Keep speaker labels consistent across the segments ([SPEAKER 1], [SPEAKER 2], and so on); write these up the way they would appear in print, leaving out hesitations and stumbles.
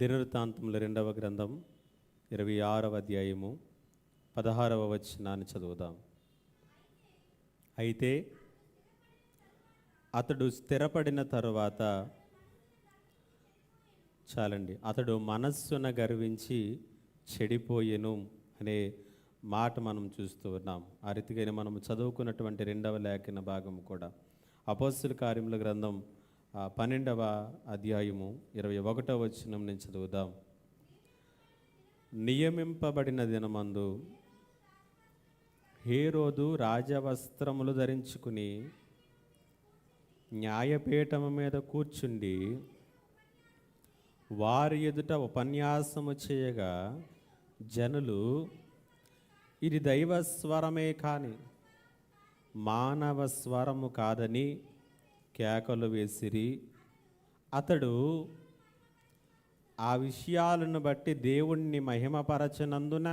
[SPEAKER 1] దినవృత్తాంతముల 2వ గ్రంథం 26వ అధ్యాయము 16వ వచనాన్ని చదువుదాం. అయితే అతడు స్థిరపడిన తరువాత అతడు మనస్సున గర్వించి చెడిపోయెను అనే మాట మనం చూస్తూ ఉన్నాం. ఆ రీతిగానే మనం చదువుకున్నటువంటి 2వ లేఖన భాగం కూడా అపోస్తలుల కార్యముల గ్రంథం 12వ అధ్యాయము 21వ వచనం నుంచి చదువుదాం. నియమింపబడిన దినమందు హేరోదు రాజవస్త్రములు ధరించుకుని న్యాయపీఠము మీద కూర్చుండి వారి ఎదుట ఉపన్యాసము చేయగా జనులు ఇది దైవస్వరమే కాని మానవ స్వరము కాదని కేకలు వేసిరి. అతడు ఆ విషయాలను బట్టి దేవుణ్ణి మహిమపరచనందున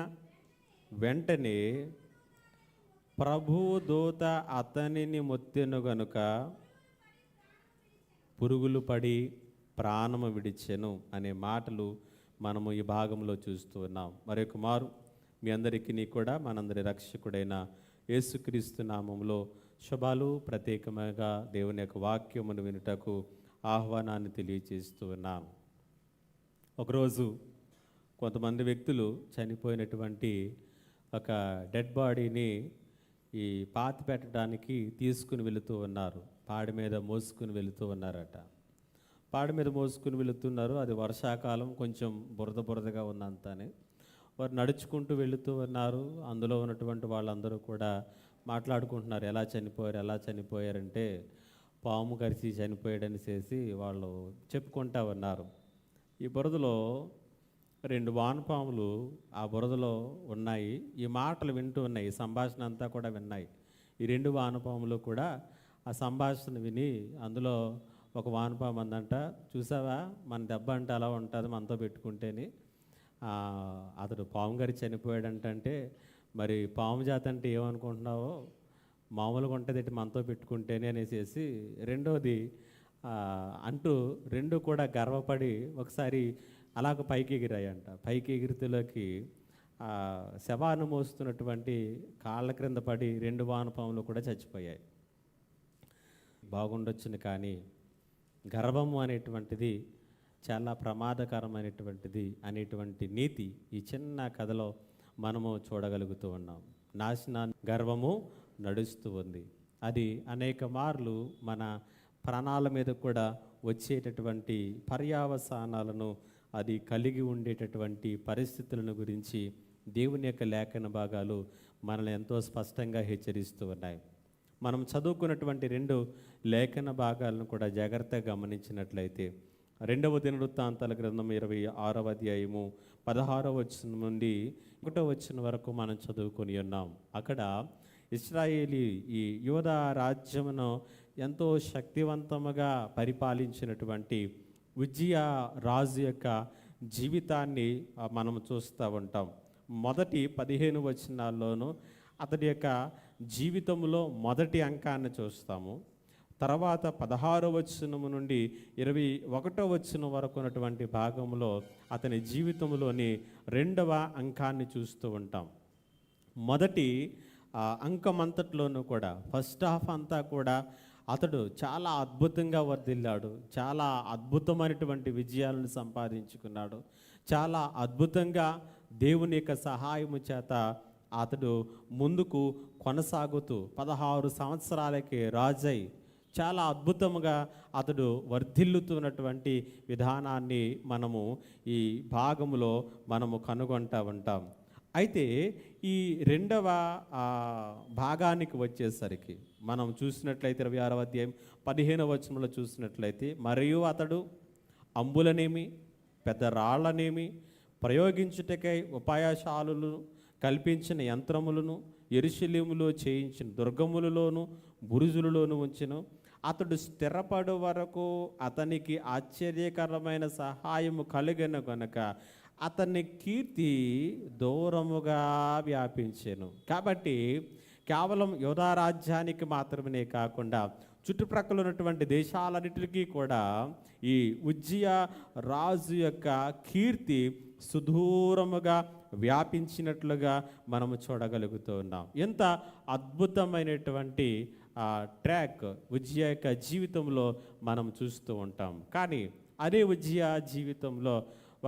[SPEAKER 1] వెంటనే ప్రభువు దూత అతనిని మొత్తెను గనుక పురుగులు పడి ప్రాణము విడిచెను అనే మాటలు మనము ఈ భాగంలో చూస్తూ ఉన్నాం. మరొక మారు మీ అందరికీ కూడా మనందరి రక్షకుడైన యేసుక్రీస్తు నామములో శుభాలు. ప్రత్యేకంగా దేవుని యొక్క వాక్యమును వినుటకు ఆహ్వానాన్ని తెలియజేస్తూ ఉన్నాం. ఒకరోజు కొంతమంది వ్యక్తులు చనిపోయినటువంటి ఒక డెడ్ బాడీని ఈ పాతి పెట్టడానికి తీసుకుని వెళుతూ ఉన్నారు. పాడి మీద మోసుకుని వెళుతూ ఉన్నారట. పాడి మీద మోసుకుని వెళుతున్నారు. అది వర్షాకాలం, కొంచెం బురదగా ఉందంతానే. వారు నడుచుకుంటూ వెళుతూ ఉన్నారు. అందులో ఉన్నటువంటి వాళ్ళందరూ కూడా మాట్లాడుకుంటున్నారు, ఎలా చనిపోయారంటే పాము కరిచి చనిపోయాడని చేసి వాళ్ళు చెప్పుకుంటా ఉన్నారు. ఈ బురదలో 2 వానపాములు ఆ బురదలో ఉన్నాయి. ఈ మాటలు వింటూ ఉన్నాయి, ఈ సంభాషణ అంతా కూడా విన్నాయి. ఈ 2 వానపాములు కూడా ఆ సంభాషణ విని అందులో ఒక వానపాము అందంట, చూసావా మన దెబ్బ అంటే అలా ఉంటుంది మనతో పెట్టుకుంటేని, అతడు పాము గారి చనిపోయాడంటే మరి పాము జాతి అంటే ఏమనుకుంటున్నావో, మామూలుగా ఉంటుంది మనతో పెట్టుకుంటేనే అనేసి రెండోది అంటూ 2 కూడా గర్వపడి ఒకసారి అలాగ పైకి ఎగిరాయంట. పైకి ఎగిరితేలోకి శవాన్ని మోస్తున్నటువంటి కాళ్ళ క్రింద పడి 2 వానపాములు కూడా చచ్చిపోయాయి. బాగుండొచ్చును, కానీ గర్వము అనేటువంటిది చాలా ప్రమాదకరమైనటువంటిది అనేటువంటి నీతి ఈ చిన్న కథలో మనము చూడగలుగుతూ ఉన్నాం. గర్వము నడుస్తూ ఉంది. అది అనేక మార్లు మన ప్రాణాల మీద కూడా వచ్చేటటువంటి పర్యావసానాలను అది కలిగి ఉండేటటువంటి పరిస్థితులను గురించి దేవుని యొక్క లేఖన భాగాలు మనల్ని ఎంతో స్పష్టంగా హెచ్చరిస్తూ ఉన్నాయి. మనం చదువుకున్నటువంటి 2 లేఖన భాగాలను కూడా జాగ్రత్తగా గమనించినట్లయితే 2వ దినవృత్తాంతాల గ్రంథం 26వ అధ్యాయము 16వ వచనం నుండి 1వ వచనం వరకు మనం చదువుకొని ఉన్నాం. అక్కడ ఇశ్రాయేలీ ఈ యూదా రాజ్యమును ఎంతో శక్తివంతముగా పరిపాలించినటువంటి ఉజ్జియా రాజు యొక్క జీవితాన్ని మనం చూస్తూ ఉంటాం. మొదటి 15 వచనాల్లోనూ అతడి యొక్క జీవితంలో మొదటి అంకాన్ని చూస్తాము. తర్వాత 16వ వచనము నుండి 21వ వచనం వరకు ఉన్నటువంటి భాగంలో అతని జీవితంలోని 2వ అంకాన్ని చూస్తూ ఉంటాం. మొదటి అంకమంతట్లోనూ కూడా ఫస్ట్ హాఫ్ అంతా కూడా అతడు చాలా అద్భుతంగా వర్ధిల్లాడు, చాలా అద్భుతమైనటువంటి విజయాలను సంపాదించుకున్నాడు, చాలా అద్భుతంగా దేవుని యొక్క సహాయము చేత అతడు ముందుకు కొనసాగుతూ 16 సంవత్సరాలకి రాజై చాలా అద్భుతంగా అతడు వర్ధిల్లుతున్నటువంటి విధానాన్ని మనము ఈ భాగములో మనము కనుగొంటూ ఉంటాం. అయితే ఈ 2వ భాగానికి వచ్చేసరికి మనం చూసినట్లయితే 26వ అధ్యాయం 15వ వచనంలో చూసినట్లయితే, మరియు అతడు అంబులనేమి పెద్ద రాళ్లనేమి ప్రయోగించుటకై ఉపాయశాలులను కల్పించిన యంత్రములను యెరూషలేములో చేయించిన దుర్గములలోను బురుజులలోను ఉంచెను. అతడు స్థిరపడు వరకు అతనికి ఆశ్చర్యకరమైన సహాయము కలిగిన కనుక అతని కీర్తి దూరముగా వ్యాపించెను. కాబట్టి కేవలం యూదా రాజ్యానికి మాత్రమే కాకుండా చుట్టుప్రక్కల ఉన్నటువంటి దేశాలన్నిటికీ కూడా ఈ ఉజ్జియా రాజు యొక్క కీర్తి సుదూరముగా వ్యాపించినట్లుగా మనము చూడగలుగుతూ ఉన్నాం. ఎంత అద్భుతమైనటువంటి ట్రాక్ ఉజ్జియా యొక్క జీవితంలో మనం చూస్తూ ఉంటాం. కానీ అదే ఉజ్జియా జీవితంలో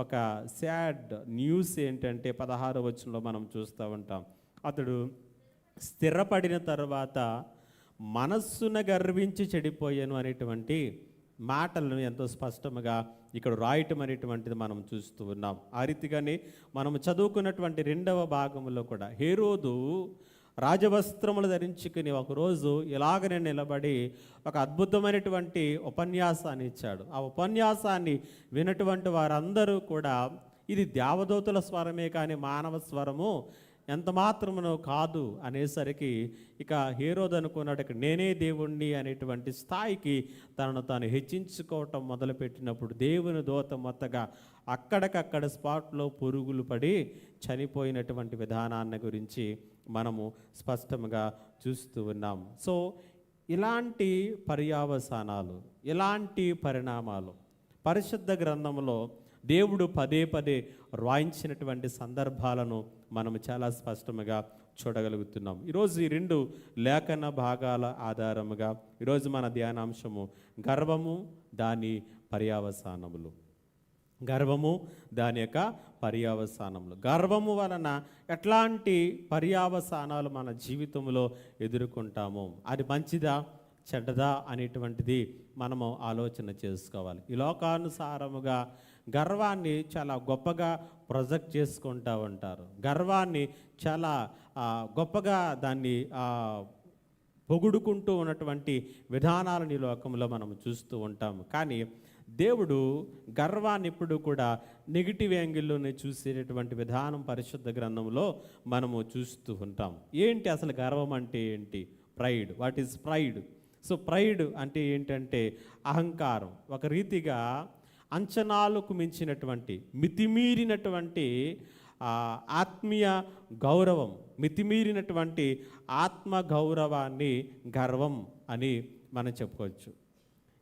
[SPEAKER 1] ఒక సాడ్ న్యూస్ ఏంటంటే 16వ వచనంలో మనం చూస్తూ ఉంటాం. అతడు స్థిరపడిన తర్వాత మనస్సున గర్వించి చెడిపోయాను అనేటువంటి మాటలను ఎంతో స్పష్టంగా ఇక్కడ రాయటం అనేటువంటిది మనం చూస్తూ ఉన్నాం. ఆ రీతిగానే మనం చదువుకున్నటువంటి 2వ భాగంలో కూడా హేరోదు రాజవస్త్రములు ధరించుకుని ఒకరోజు ఇలాగనే నిలబడి ఒక అద్భుతమైనటువంటి ఉపన్యాసాన్ని ఇచ్చాడు. ఆ ఉపన్యాసాన్ని వినటువంటి వారందరూ కూడా ఇది దేవదూతల స్వరమే కానీ మానవ స్వరము ఎంత మాత్రమునో కాదు అనేసరికి ఇక హేరోదు అనుకున్నాడు, ఇక నేనే దేవుణ్ణి అనేటువంటి స్థాయికి తనను తాను హెచ్చించుకోవటం మొదలుపెట్టినప్పుడు దేవుని దూత మొత్తగా అక్కడికక్కడ స్పాట్లో పురుగులు పడి చనిపోయినటువంటి విధానాన్ని గురించి మనము స్పష్టంగా చూస్తూ ఉన్నాం. సో ఇలాంటి పర్యావసానాలు, ఇలాంటి పరిణామాలు పరిశుద్ధ గ్రంథంలో దేవుడు పదే పదే రాయించినటువంటి సందర్భాలను మనము చాలా స్పష్టంగా చూడగలుగుతున్నాం. ఈరోజు ఈ 2 లేఖన భాగాల ఆధారముగా ఈరోజు మన ధ్యానాంశము గర్వము దాని పర్యావసానములు. గర్వము దాని యొక్క పర్యావసానములు. గర్వము వలన ఎట్లాంటి పర్యావసానాలు మన జీవితంలో ఎదుర్కొంటాము, అది మంచిదా చెడ్డదా అనేటువంటిది మనము ఆలోచన చేసుకోవాలి. ఈ లోకానుసారముగా గర్వాన్ని చాలా గొప్పగా ప్రొజెక్ట్ చేసుకుంటూ ఉంటారు. గర్వాన్ని చాలా గొప్పగా దాన్ని పొగుడుకుంటూ ఉన్నటువంటి విధానాలను ఈ లోకంలో మనం చూస్తూ ఉంటాము. కానీ దేవుడు గర్వాన్ని ఇప్పుడు కూడా నెగిటివ్ యాంగిల్లోనే చూసేటటువంటి విధానం పరిశుద్ధ గ్రంథంలో మనము చూస్తూ ఉంటాం. ఏంటి అసలు గర్వం అంటే ఏంటి? Pride. What is pride? So pride అంటే ఏంటంటే అహంకారం, ఒక రీతిగా అంచనాలకు మించినటువంటి మితిమీరినటువంటి ఆత్మీయ గౌరవం, మితిమీరినటువంటి ఆత్మ గౌరవాన్ని గర్వం అని మనం చెప్పుకోవచ్చు.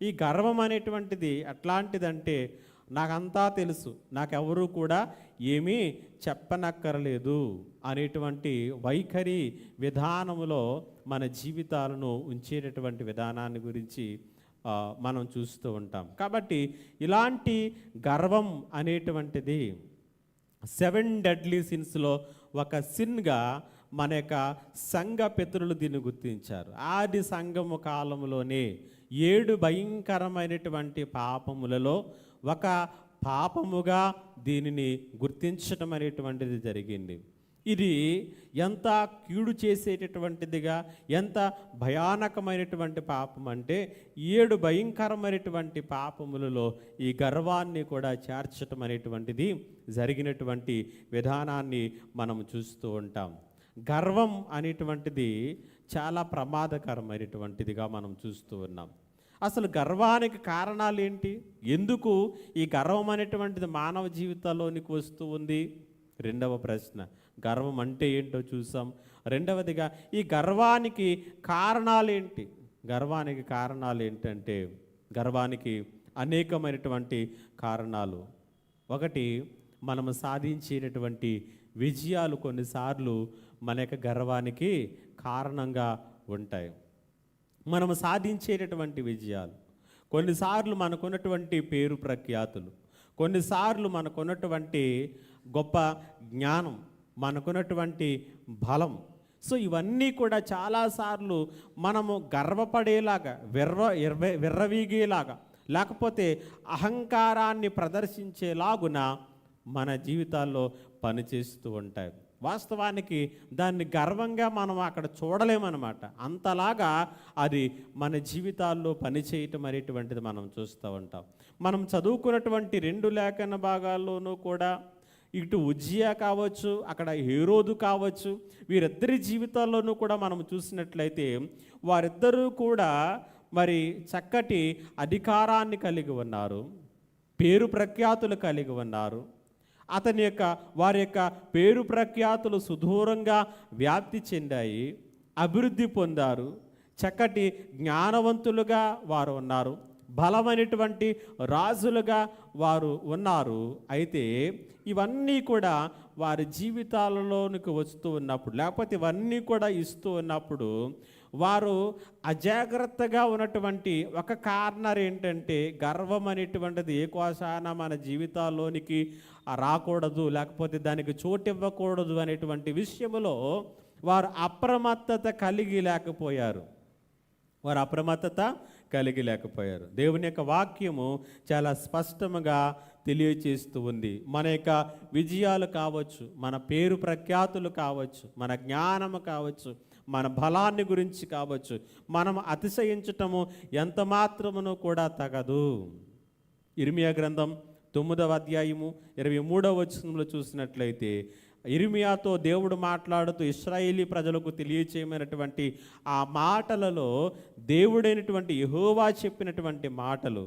[SPEAKER 1] ఈ గర్వం అనేటువంటిది ఎట్లాంటిదంటే నాకంతా తెలుసు, నాకెవరూ కూడా ఏమీ చెప్పనక్కర్లేదు అనేటువంటి వైఖరి విధానములో మన జీవితాలను ఉంచేటటువంటి విధానాన్ని గురించి మనం చూస్తూ ఉంటాం. కాబట్టి ఇలాంటి గర్వం అనేటువంటిది 7 డెడ్లీ సిన్స్లో ఒక సిన్గా మన యొక్క సంఘ పితరులు దీన్ని గుర్తించారు. ఆది సంఘము కాలంలోనే 7 భయంకరమైనటువంటి పాపములలో ఒక పాపముగా దీనిని గుర్తించడం అనేటువంటిది జరిగింది. ఇది ఎంత కీడు చేసేటటువంటిదిగా, ఎంత భయానకమైనటువంటి పాపం అంటే 7 భయంకరమైనటువంటి పాపములలో ఈ గర్వాన్ని కూడా చేర్చటం అనేటువంటిది జరిగినటువంటి విధానాన్ని మనం చూస్తూ ఉంటాం. గర్వం అనేటువంటిది చాలా ప్రమాదకరమైనటువంటిదిగా మనం చూస్తూ ఉన్నాం. అసలు గర్వానికి కారణాలు ఏంటి? ఎందుకు ఈ గర్వం అనేటువంటిది మానవ జీవితాల్లోనికి వస్తూ ఉంది? 2వ ప్రశ్న. గర్వం అంటే ఏంటో చూసాం. 2వదిగా ఈ గర్వానికి కారణాలు ఏంటి? గర్వానికి కారణాలు ఏంటంటే గర్వానికి అనేకమైనటువంటి కారణాలు. ఒకటి, మనము సాధించేటటువంటి విజయాలు కొన్నిసార్లు మన యొక్క గర్వానికి కారణంగా ఉంటాయి. మనము సాధించేటటువంటి విజయాలు, కొన్నిసార్లు మనకున్నటువంటి పేరు ప్రఖ్యాతులు, కొన్నిసార్లు మనకున్నటువంటి గొప్ప జ్ఞానం, మనకున్నటువంటి బలం. సో ఇవన్నీ కూడా చాలాసార్లు మనము గర్వపడేలాగా, విర్రవీగేలాగా, లేకపోతే అహంకారాన్ని ప్రదర్శించేలాగున మన జీవితాల్లో పనిచేస్తూ ఉంటాయి. వాస్తవానికి దాన్ని గర్వంగా మనం అక్కడ చూడలేమన్నమాట. అంతలాగా అది మన జీవితాల్లో పనిచేయటం అనేటువంటిది మనం చూస్తూ ఉంటాం. మనం చదువుకున్నటువంటి 2 లేఖన భాగాల్లోనూ కూడా ఇటు ఉజ్జియా కావచ్చు, అక్కడ హేరోదు కావచ్చు, వీరిద్దరి జీవితాల్లోనూ కూడా మనం చూసినట్లయితే వారిద్దరూ కూడా మరి చక్కటి అధికారాన్ని కలిగి ఉన్నారు, పేరు ప్రఖ్యాతులు కలిగి ఉన్నారు. వారి యొక్క పేరు ప్రఖ్యాతులు సుదూరంగా వ్యాప్తి చెందాయి, అభివృద్ధి పొందారు, చక్కటి జ్ఞానవంతులుగా వారు ఉన్నారు, బలమైనటువంటి రాజులుగా వారు ఉన్నారు. అయితే ఇవన్నీ కూడా వారి జీవితాలలోనికి వస్తూ ఉన్నప్పుడు, లేకపోతే ఇవన్నీ కూడా ఇస్తూ ఉన్నప్పుడు వారు అజాగ్రత్తగా ఉన్నటువంటి ఒక కారణం ఏంటంటే, గర్వం అనేటువంటిది ఏ కోశాన మన జీవితాల్లోనికి రాకూడదు, లేకపోతే దానికి చోటు ఇవ్వకూడదు అనేటువంటి విషయంలో వారు అప్రమత్తత కలిగి లేకపోయారు. దేవుని యొక్క వాక్యము చాలా స్పష్టంగా తెలియచేస్తూ ఉంది. మన యొక్క విజయాలు కావచ్చు, మన పేరు ప్రఖ్యాతులు కావచ్చు, మన జ్ఞానము కావచ్చు, మన బలాన్ని గురించి కావచ్చు, మనం అతిశయించటము ఎంత మాత్రమును కూడా తగదు. ఇర్మియా గ్రంథం 9వ అధ్యాయము 23వ వచనంలో చూసినట్లయితే, ఇర్మియాతో దేవుడు మాట్లాడుతూ ఇశ్రాయేలీ ప్రజలకు తెలియచేయమైనటువంటి ఆ మాటలలో దేవుడైనటువంటి యెహోవా చెప్పినటువంటి మాటలు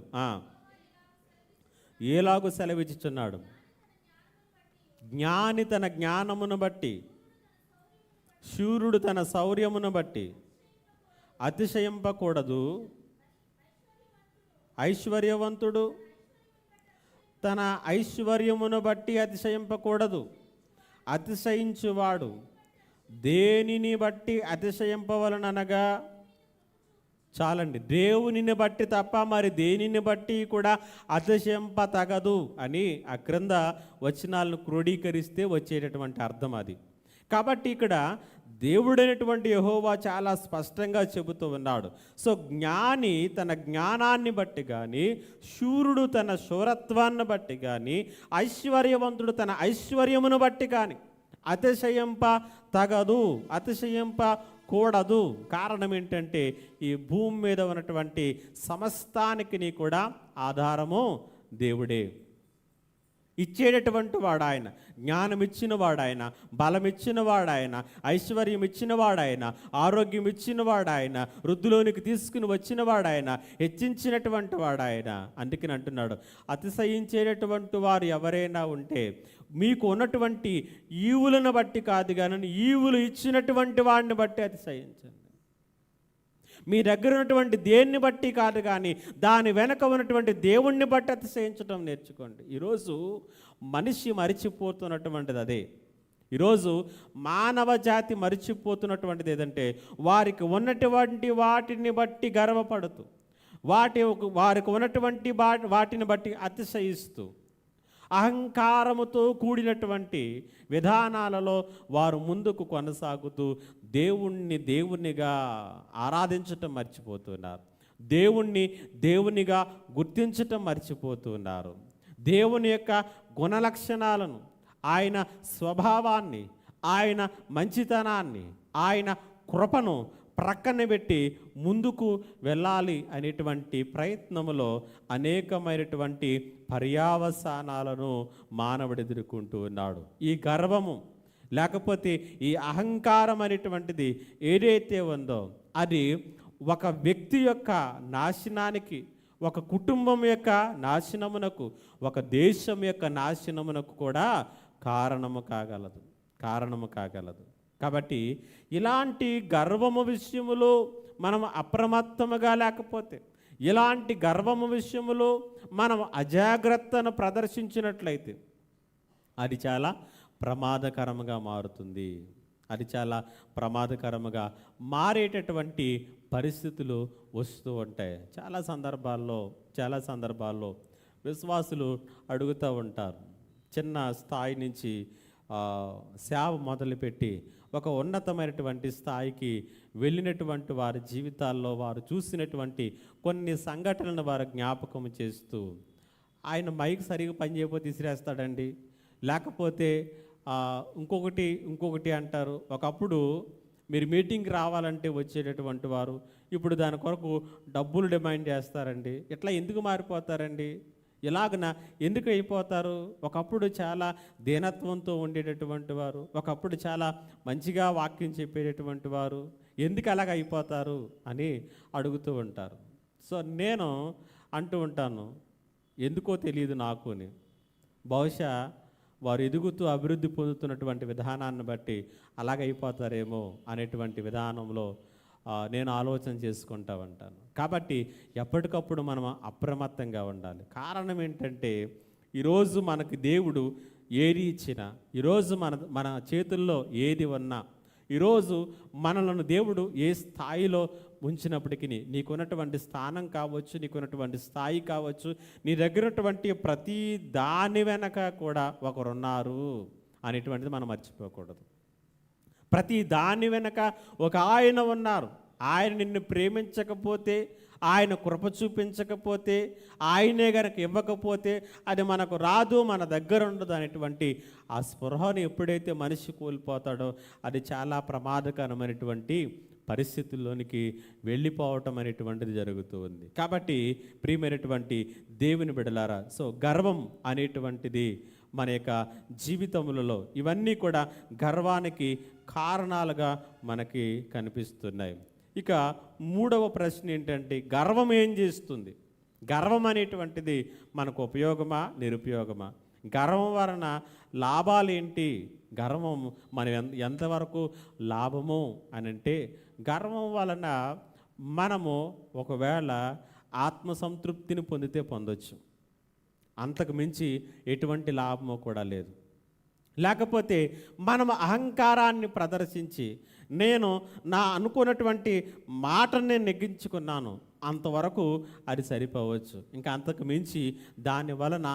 [SPEAKER 1] ఏలాగు సెలవిచ్చుచున్నాడు. జ్ఞాని తన జ్ఞానమును బట్టి, శూరుడు తన శౌర్యమును బట్టి అతిశయింపకూడదు, ఐశ్వర్యవంతుడు తన ఐశ్వర్యమును బట్టి అతిశయింపకూడదు. అతిశయించువాడు దేనిని బట్టి అతిశయింపవలననగా, చాలండి, దేవునిని బట్టి తప్ప మరి దేనిని బట్టి కూడా అతిశయింప తగదు అని ఆ క్రింద వచనాలను క్రోడీకరిస్తే వచ్చేటటువంటి అర్థం అది. కాబట్టి ఇక్కడ దేవుడైనటువంటి యెహోవా చాలా స్పష్టంగా చెబుతూ ఉన్నాడు. సో జ్ఞాని తన జ్ఞానాన్ని బట్టి కానీ, శూరుడు తన శూరత్వాన్ని బట్టి కానీ, ఐశ్వర్యవంతుడు తన ఐశ్వర్యమును బట్టి కానీ అతిశయింప తగదు, అతిశయింప కూడదు. కారణం ఏంటంటే, ఈ భూమి మీద ఉన్నటువంటి సమస్తానికి కూడా ఆధారము దేవుడే. ఇచ్చేటటువంటి వాడు ఆయన, జ్ఞానం ఇచ్చిన వాడు ఆయన, బలం ఇచ్చిన వాడు ఆయన, ఐశ్వర్యం ఇచ్చిన వాడు ఆయన, ఆరోగ్యం ఇచ్చిన వాడు ఆయన, వృద్ధిలోనికి తీసుకుని వచ్చిన వాడు ఆయన, హెచ్చించినటువంటి వాడు ఆయన. అందుకని అంటున్నాడు, అతిశయించేటటువంటి వారు ఎవరైనా ఉంటే మీకు ఉన్నటువంటి ఈవులను బట్టి కాదు కానీ ఈవులు ఇచ్చినటువంటి వాడిని బట్టి అతిశయించండి. మీ దగ్గర ఉన్నటువంటి దేన్ని బట్టి కాదు కానీ దాని వెనక ఉన్నటువంటి దేవుణ్ణి బట్టి అతిశయించడం నేర్చుకోండి. ఈరోజు మనిషి మరిచిపోతున్నటువంటిది అదే. ఈరోజు మానవ జాతి మరిచిపోతున్నటువంటిది ఏదంటే, వారికి ఉన్నటువంటి వాటిని బట్టి గర్వపడుతూ, వారికి ఉన్నటువంటి వాటిని బట్టి అతిశయిస్తూ, అహంకారముతో కూడినటువంటి విధానాలలో వారు ముందుకు కొనసాగుతూ దేవునిగా ఆరాధించటం మర్చిపోతున్నారు. దేవునిగా గుర్తించటం మర్చిపోతున్నారు. దేవుని యొక్క గుణలక్షణాలను, ఆయన స్వభావాన్ని, ఆయన మంచితనాన్ని, ఆయన కృపను ప్రక్కన పెట్టి ముందుకు వెళ్ళాలి అనేటువంటి ప్రయత్నములో అనేకమైనటువంటి పర్యావసానాలను మానవుడు ఎదుర్కొంటూ ఉన్నాడు. ఈ గర్వము లేకపోతే ఈ అహంకారం అనేటువంటిది ఏదైతే ఉందో అది ఒక వ్యక్తి యొక్క నాశనానికి, ఒక కుటుంబం యొక్క నాశనమునకు, ఒక దేశం యొక్క నాశనమునకు కూడా కారణము కాగలదు. కాబట్టి ఇలాంటి గర్వము విషయములో మనం అప్రమత్తముగా లేకపోతే, ఇలాంటి గర్వము విషయములో మనం అజాగ్రత్తను ప్రదర్శించినట్లయితే అది చాలా ప్రమాదకరముగా మారుతుంది. అది చాలా ప్రమాదకరముగా మారేటటువంటి పరిస్థితులు వస్తూ ఉంటాయి. చాలా సందర్భాల్లో విశ్వాసులు అడుగుతూ ఉంటారు, చిన్న స్థాయి నుంచి సేవ మొదలుపెట్టి ఒక ఉన్నతమైనటువంటి స్థాయికి వెళ్ళినటువంటి వారి జీవితాల్లో వారు చూసినటువంటి కొన్ని సంఘటనలను వారు జ్ఞాపకం చేస్తూ, ఆయన మైక్ సరిగా పనిచేయకపోతే తీసిరేస్తాడండి, లేకపోతే ఇంకొకటి అంటారు. ఒకప్పుడు మీరు మీటింగ్కి రావాలంటే వచ్చేటటువంటి వారు ఇప్పుడు దాని కొరకు డబ్బులు డిమాండ్ చేస్తారండి. ఇట్లా ఎందుకు మారిపోతారండి? ఇలాగన ఎందుకు అయిపోతారు? ఒకప్పుడు చాలా దీనత్వంతో ఉండేటటువంటి వారు, ఒకప్పుడు చాలా మంచిగా వాక్యం చెప్పేటటువంటి వారు ఎందుకు అలాగ అయిపోతారు అని అడుగుతూ ఉంటారు. సో నేను అంటూ ఉంటాను, ఎందుకో తెలియదు నాకు అని. బహుశా వారు ఎదుగుతూ అభివృద్ధి పొందుతున్నటువంటి విధానాన్ని బట్టి అలాగైపోతారేమో అనేటువంటి విధానంలో నేను ఆలోచన చేసుకుంటా ఉంటాను. కాబట్టి ఎప్పటికప్పుడు మనం అప్రమత్తంగా ఉండాలి. కారణం ఏంటంటే ఈరోజు మనకి దేవుడు ఏది ఇచ్చినా, ఈరోజు మన చేతుల్లో ఏది ఉన్నా, ఈరోజు మనలను దేవుడు ఏ స్థాయిలో ఉంచినప్పటికీ, నీకున్నటువంటి స్థానం కావచ్చు, నీకున్నటువంటి స్థాయి కావచ్చు, నీ దగ్గర ఉన్నటువంటి ప్రతి దాని వెనక కూడా ఒకరున్నారు అనేటువంటిది మనం మర్చిపోకూడదు. ప్రతి దాని వెనక ఒక ఆయన ఉన్నారు. ఆయన నిన్ను ప్రేమించకపోతే, ఆయన కృప చూపించకపోతే, ఆయనే గనక ఇవ్వకపోతే అది మనకు రాదు, మన దగ్గర ఉండదు అనేటువంటి ఆ స్పృహను ఎప్పుడైతే మనిషి కోల్పోతాడో అది చాలా ప్రమాదకరమైనటువంటి పరిస్థితుల్లోనికి వెళ్ళిపోవటం అనేటువంటిది జరుగుతూ ఉంది. కాబట్టి ప్రియమైనటువంటి దేవుని బిడ్డలారా, సో గర్వం అనేటువంటిది మన యొక్క జీవితములలో ఇవన్నీ కూడా గర్వానికి కారణాలుగా మనకి కనిపిస్తున్నాయి. ఇక మూడవ ప్రశ్న ఏంటంటే, గర్వం ఏం చేస్తుంది? గర్వం అనేటువంటిది మనకు ఉపయోగమా, నిరుపయోగమా? గర్వం వలన లాభాలు ఏంటి? గర్వం మనం ఎంతవరకు లాభము అని అంటే, గర్వం వలన మనము ఒకవేళ ఆత్మసంతృప్తిని పొందితే పొందొచ్చు, అంతకు మించి ఎటువంటి లాభము కూడా లేదు. లేకపోతే మనం అహంకారాన్ని ప్రదర్శించి నేను నా అనుకున్నటువంటి మాటను నేను నెగ్గించుకున్నాను, అంతవరకు అది సరిపోవచ్చు. ఇంకా అంతకు మించి దాని వలన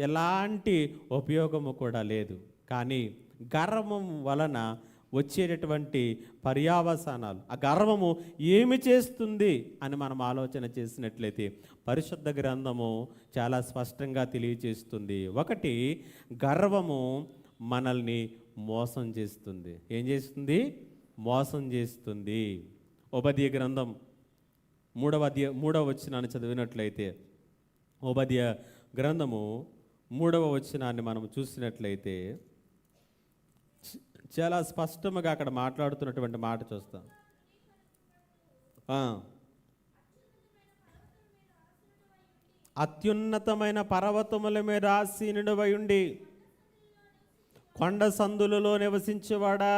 [SPEAKER 1] ఎలాంటి ఉపయోగము కూడా లేదు. కానీ గర్వం వలన వచ్చేటటువంటి పర్యావసానాలు, ఆ గర్వము ఏమి చేస్తుంది అని మనం ఆలోచన చేసినట్లయితే పరిశుద్ధ గ్రంథము చాలా స్పష్టంగా తెలియజేస్తుంది. ఒకటి, గర్వము మనల్ని మోసం చేస్తుంది. ఏం చేస్తుంది? మోసం చేస్తుంది. ఓబద్య గ్రంథం 3వ వచనాన్ని చదివినట్లయితే, ఓబద్య గ్రంథము 3వ వచనాన్ని మనం చూసినట్లయితే చాలా స్పష్టంగా అక్కడ మాట్లాడుతున్నటువంటి మాట చూస్తాం. అత్యున్నతమైన పర్వతముల మీద ఆసీనుడవై ఉండి కొండ సందులలో నివసించేవాడా,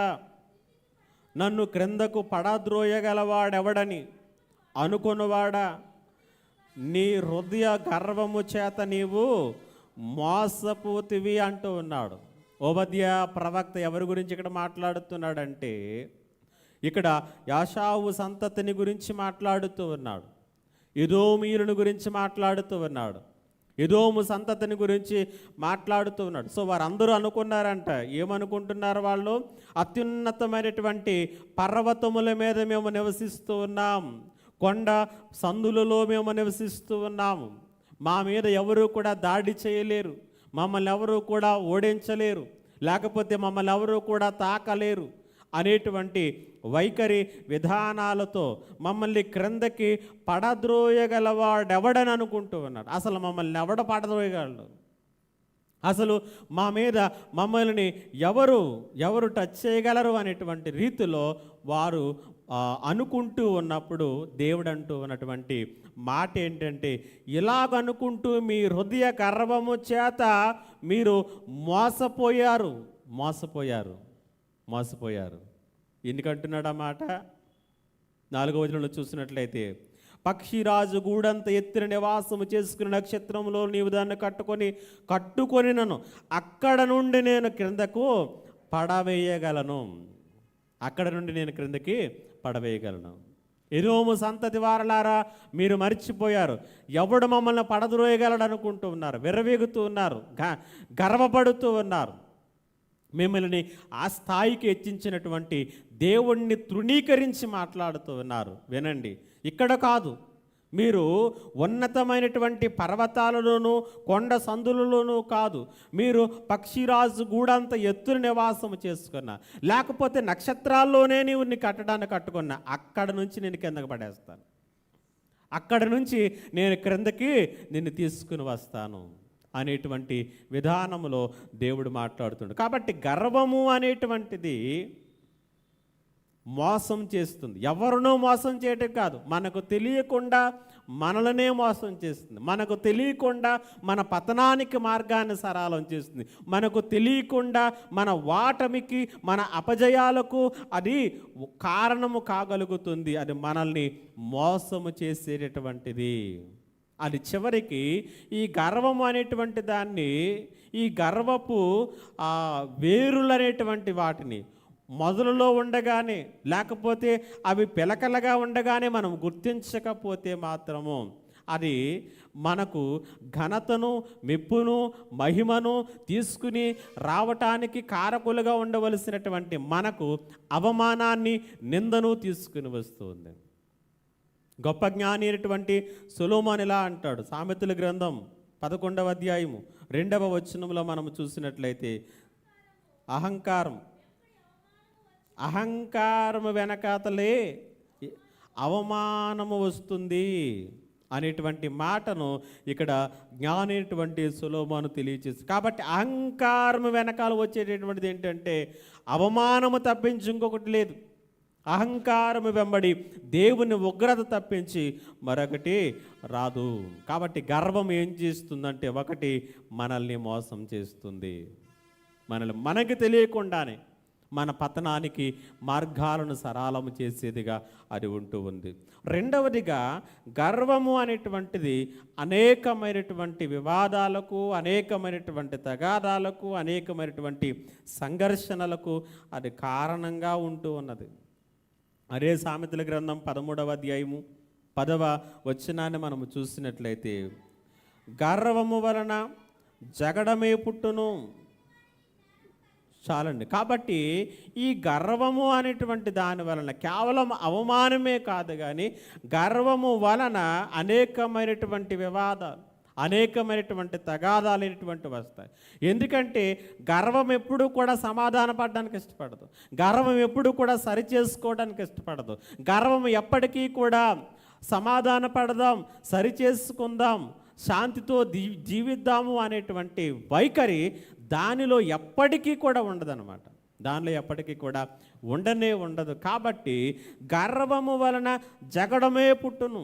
[SPEAKER 1] నన్ను క్రిందకు పడద్రోయగలవాడెవడని అనుకొనువాడా, నీ హృదయ గర్వము చేత నీవు మోసపోతివి అంటూ ఉన్నాడు. ఓబద్య ప్రవక్త ఎవరి గురించి ఇక్కడ మాట్లాడుతున్నాడంటే, ఇక్కడ యాషావు సంతతిని గురించి మాట్లాడుతూ ఉన్నాడు, ఎదోమీయులను గురించి మాట్లాడుతూ ఉన్నాడు, ఎదోము సంతతిని గురించి మాట్లాడుతూ ఉన్నాడు. సో వారందరూ అనుకున్నారంట, ఏమనుకుంటున్నారు వాళ్ళు? అత్యున్నతమైనటువంటి పర్వతముల మీద మేము నివసిస్తూ ఉన్నాం, కొండ సందులలో మేము నివసిస్తూ ఉన్నాము, మా మీద ఎవరూ కూడా దాడి చేయలేరు, మమ్మల్ని ఎవరూ కూడా ఓడించలేరు, లేకపోతే మమ్మల్ని ఎవరూ కూడా తాకలేరు అనేటువంటి వైఖరి విధానాలతో మమ్మల్ని క్రిందకి పడద్రోయగలవాడెవడని అనుకుంటూ ఉన్నాడు. అసలు మమ్మల్ని ఎవడ పడద్రోయగలడు? అసలు మా మీద మమ్మల్ని ఎవరు టచ్ చేయగలరు అనేటువంటి రీతిలో వారు అనుకుంటూ ఉన్నప్పుడు దేవుడు అంటూ ఉన్నటువంటి మాట ఏంటంటే, ఇలాగనుకుంటూ మీ హృదయ గర్వము చేత మీరు మోసపోయారు. ఎందుకంటున్నాడు ఆ మాట? 4వ వచనంలో చూసినట్లయితే, పక్షిరాజు గూడంత ఎత్తిన నివాసము చేసుకుని నక్షత్రంలో నీవు దాన్ని కట్టుకొని నన్ను అక్కడ నుండి నేను క్రిందకు పడవేయగలను. ఎదోము సంతతి వారలారా, మీరు మర్చిపోయారు, ఎవడు మమ్మల్ని పడద్రోయగలడు అనుకుంటూ ఉన్నారు, విర్రవీగుతూ ఉన్నారు, గర్వపడుతూ ఉన్నారు. మిమ్మల్ని ఆ స్థాయికి హెచ్చించినటువంటి దేవుణ్ణి తృణీకరించి మాట్లాడుతూ ఉన్నారు. వినండి, ఇక్కడ కాదు, మీరు ఉన్నతమైనటువంటి పర్వతాలలోనూ కొండ సందులలోనూ కాదు, మీరు పక్షిరాజు గూడంత ఎత్తున నివాసము చేసుకున్నా, లేకపోతే నక్షత్రాల్లోనే నీవు నీ కట్టడాన్ని కట్టుకున్నా, అక్కడ నుంచి నేను కిందకి పడేస్తాను, అక్కడ నుంచి నేను క్రిందకి నిన్ను తీసుకుని వస్తాను అనేటువంటి విధానంలో దేవుడు మాట్లాడుతున్నాడు. కాబట్టి గర్వము అనేటువంటిది మోసం చేస్తుంది. ఎవరినో మోసం చేయటం కాదు, మనకు తెలియకుండా మనలనే మోసం చేస్తుంది. మనకు తెలియకుండా మన పతనానికి మార్గాన్ని సరళం చేస్తుంది. మనకు తెలియకుండా మన వాటమికి, మన అపజయాలకు అది కారణము కాగలుగుతుంది. అది మనల్ని మోసము చేసేటటువంటిది. అది చివరికి ఈ గర్వము అనేటువంటి దాన్ని, ఈ గర్వపు వేరులు అనేటువంటి వాటిని మొదలులో ఉండగానే, లేకపోతే అవి పిలకలుగా ఉండగానే మనం గుర్తించకపోతే మాత్రము అది మనకు ఘనతను, మెప్పును, మహిమను తీసుకుని రావటానికి కారకులుగా ఉండవలసినటువంటి మనకు అవమానాన్ని, నిందను తీసుకుని వస్తుంది. గొప్ప జ్ఞాని అయినటువంటి సొలొమోను ఇలా అంటాడు. సామెతల గ్రంథం 11వ అధ్యాయము 2వ వచనంలో మనం చూసినట్లయితే, అహంకారము వెనకాతలే అవమానము వస్తుంది అనేటువంటి మాటను ఇక్కడ జ్ఞానైనటువంటి సొలొమోను తెలియచేసి, కాబట్టి అహంకారము వెనకాల వచ్చేటటువంటిది ఏంటంటే అవమానము తప్పించి ఇంకొకటి లేదు. అహంకారము వెంబడి దేవుని ఉగ్రత తప్పించి మరొకటి రాదు. కాబట్టి గర్వం ఏం చేస్తుందంటే, ఒకటి మనల్ని మోసం చేస్తుంది. మనకి తెలియకుండానే మన పతనానికి మార్గాలను సరళము చేసేదిగా అది ఉంటూ ఉంది. రెండవదిగా, గర్వము అనేటువంటిది అనేకమైనటువంటి వివాదాలకు, అనేకమైనటువంటి తగాదాలకు, అనేకమైనటువంటి సంఘర్షణలకు అది కారణంగా ఉంటూ ఉన్నది. అదే సామెతల గ్రంథం 13వ అధ్యాయము 10వ వచనాన్ని మనము చూసినట్లయితే, గర్వము వలన జగడమే పుట్టును. చాలండి. కాబట్టి ఈ గర్వము అనేటువంటి దాని వలన కేవలం అవమానమే కాదు, కానీ గర్వము వలన అనేకమైనటువంటి వివాదాలు, అనేకమైనటువంటి తగాదాలైనటువంటి వస్తాయి. ఎందుకంటే గర్వం ఎప్పుడూ కూడా సమాధాన పడడానికి ఇష్టపడదు. గర్వం ఎప్పుడూ కూడా సరి చేసుకోవడానికి ఇష్టపడదు. గర్వం ఎప్పటికీ కూడా సమాధాన పడదాం, సరి చేసుకుందాం, శాంతితో జీవిద్దాము అనేటువంటి వైఖరి దానిలో ఎప్పటికీ కూడా ఉండదన్నమాట. దానిలో ఎప్పటికీ కూడా ఉండదు. కాబట్టి గర్వము వలన జగడమే పుట్టును.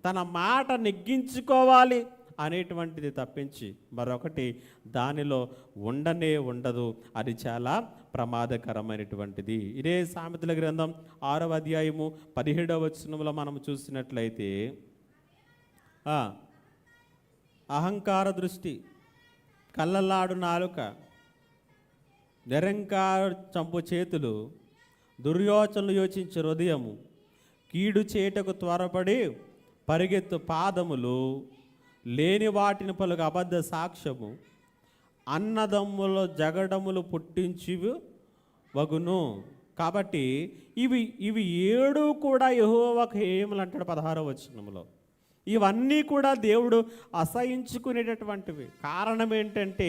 [SPEAKER 1] తన మాట నెగ్గించుకోవాలి అనేటువంటిది తప్పించి మరొకటి దానిలో ఉండదు. అది చాలా ప్రమాదకరమైనటువంటిది. ఇదే సామెతల గ్రంథం 6వ అధ్యాయము 17వ వచనంలో మనం చూసినట్లయితే, అహంకార దృష్టి, కళ్ళలాడు నాలుక, నిరంకార చంపు చేతులు, దుర్యోచనలు యోచించే హృదయము, కీడు చేటకు త్వరపడి పరిగెత్తు పాదములు, లేని వాటిని పలుకు అబద్ధ సాక్ష్యము, అన్నదమ్ముల జగడములు పుట్టించివి వగును. కాబట్టి ఇవి 7 కూడా యెహోవాకు హేయములు అంటాడు 16వ వచనంలో. ఇవన్నీ కూడా దేవుడు అసహించుకునేటటువంటివి. కారణం ఏంటంటే,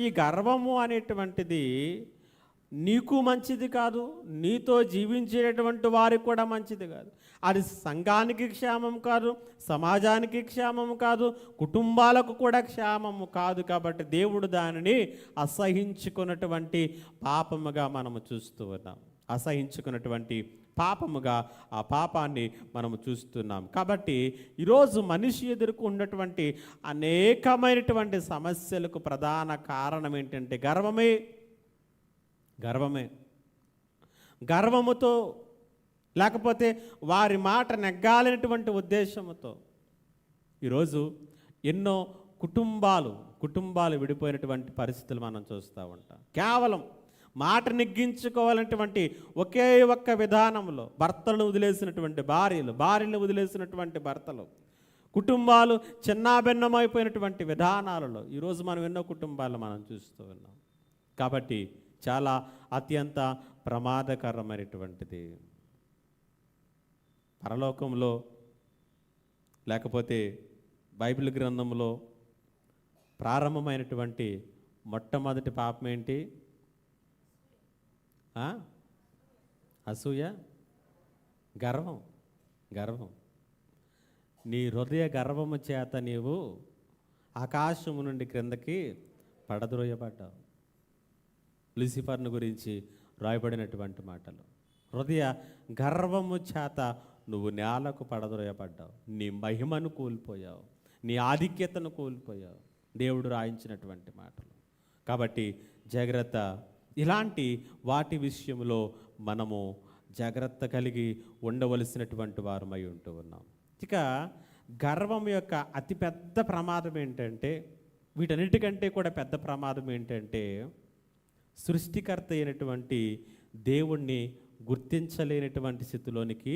[SPEAKER 1] ఈ గర్వము అనేటువంటిది నీకు మంచిది కాదు, నీతో జీవించేటటువంటి వారికి కూడా మంచిది కాదు. అది సంఘానికి క్షేమం కాదు, సమాజానికి క్షేమం కాదు, కుటుంబాలకు కూడా క్షేమము కాదు. కాబట్టి దేవుడు దానిని అసహించుకున్నటువంటి పాపముగా మనము చూస్తూ ఉన్నాం. అసహించుకున్నటువంటి పాపముగా ఆ పాపాన్ని మనము చూస్తున్నాం. కాబట్టి ఈరోజు మనిషి ఎదుర్కొన్నటువంటి అనేకమైనటువంటి సమస్యలకు ప్రధాన కారణం ఏంటంటే గర్వముతో, లేకపోతే వారి మాట నెగ్గాలనేటువంటి ఉద్దేశంతో ఈరోజు ఎన్నో కుటుంబాలు విడిపోయినటువంటి పరిస్థితులు మనం చూస్తూ ఉంటాం. కేవలం మాట నెగ్గించుకోవాలనేటువంటి ఒకే ఒక్క విధానంలో భర్తలను వదిలేసినటువంటి భార్యలు వదిలేసినటువంటి భర్తలు, కుటుంబాలు చిన్నాభిన్నమైపోయినటువంటి విధానాలలో ఈరోజు మనం ఎన్నో కుటుంబాలు మనం చూస్తూ ఉన్నాం. కాబట్టి చాలా అత్యంత ప్రమాదకరమైనటువంటిది. పరలోకంలో లేకపోతే బైబిల్ గ్రంథంలో ప్రారంభమైనటువంటి మొట్టమొదటి పాపం ఏంటి? అసూయ, గర్వం. నీ హృదయ గర్వము చేత నీవు ఆకాశము నుండి క్రిందకి పడద్రోయబడ్డావు. లూసిఫర్ను గురించి రాయబడినటువంటి మాటలు. హృదయ గర్వము చేత నువ్వు నేలకు పడద్రోయబడ్డావు, నీ మహిమను కోల్పోయావు, నీ ఆధిక్యతను కోల్పోయావు. దేవుడు రాయించినటువంటి మాటలు. కాబట్టి జాగ్రత్త. ఇలాంటి వాటి విషయంలో మనము జాగ్రత్త కలిగి ఉండవలసినటువంటి వారమై ఉంటూ ఉన్నాం. ఇక గర్వం యొక్క అతిపెద్ద ప్రమాదం ఏంటంటే, వీటన్నిటికంటే కూడా పెద్ద ప్రమాదం ఏంటంటే, సృష్టికర్త అయినటువంటి దేవుణ్ణి గుర్తించలేనటువంటి స్థితిలోనికి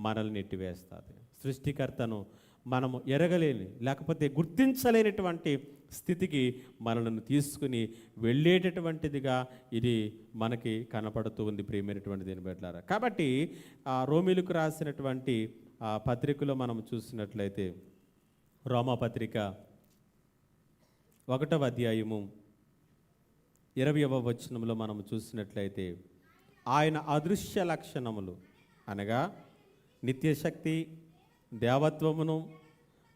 [SPEAKER 1] మనల్ని నెట్టివేస్తుంది. సృష్టికర్తను మనము ఎరగలేని, లేకపోతే గుర్తించలేనటువంటి స్థితికి మనల్ని తీసుకుని వెళ్ళేటటువంటిదిగా ఇది మనకి కనపడుతూ ఉంది ప్రియమైనటువంటి దీని బిడ్డలారా. కాబట్టి రోమీలకు రాసినటువంటి పత్రికలో మనం చూసినట్లయితే, రోమాపత్రిక 1వ అధ్యాయము 20వ వచనంలో మనం చూసినట్లయితే, ఆయన అదృశ్య లక్షణములు అనగా నిత్యశక్తి, దేవత్వమును,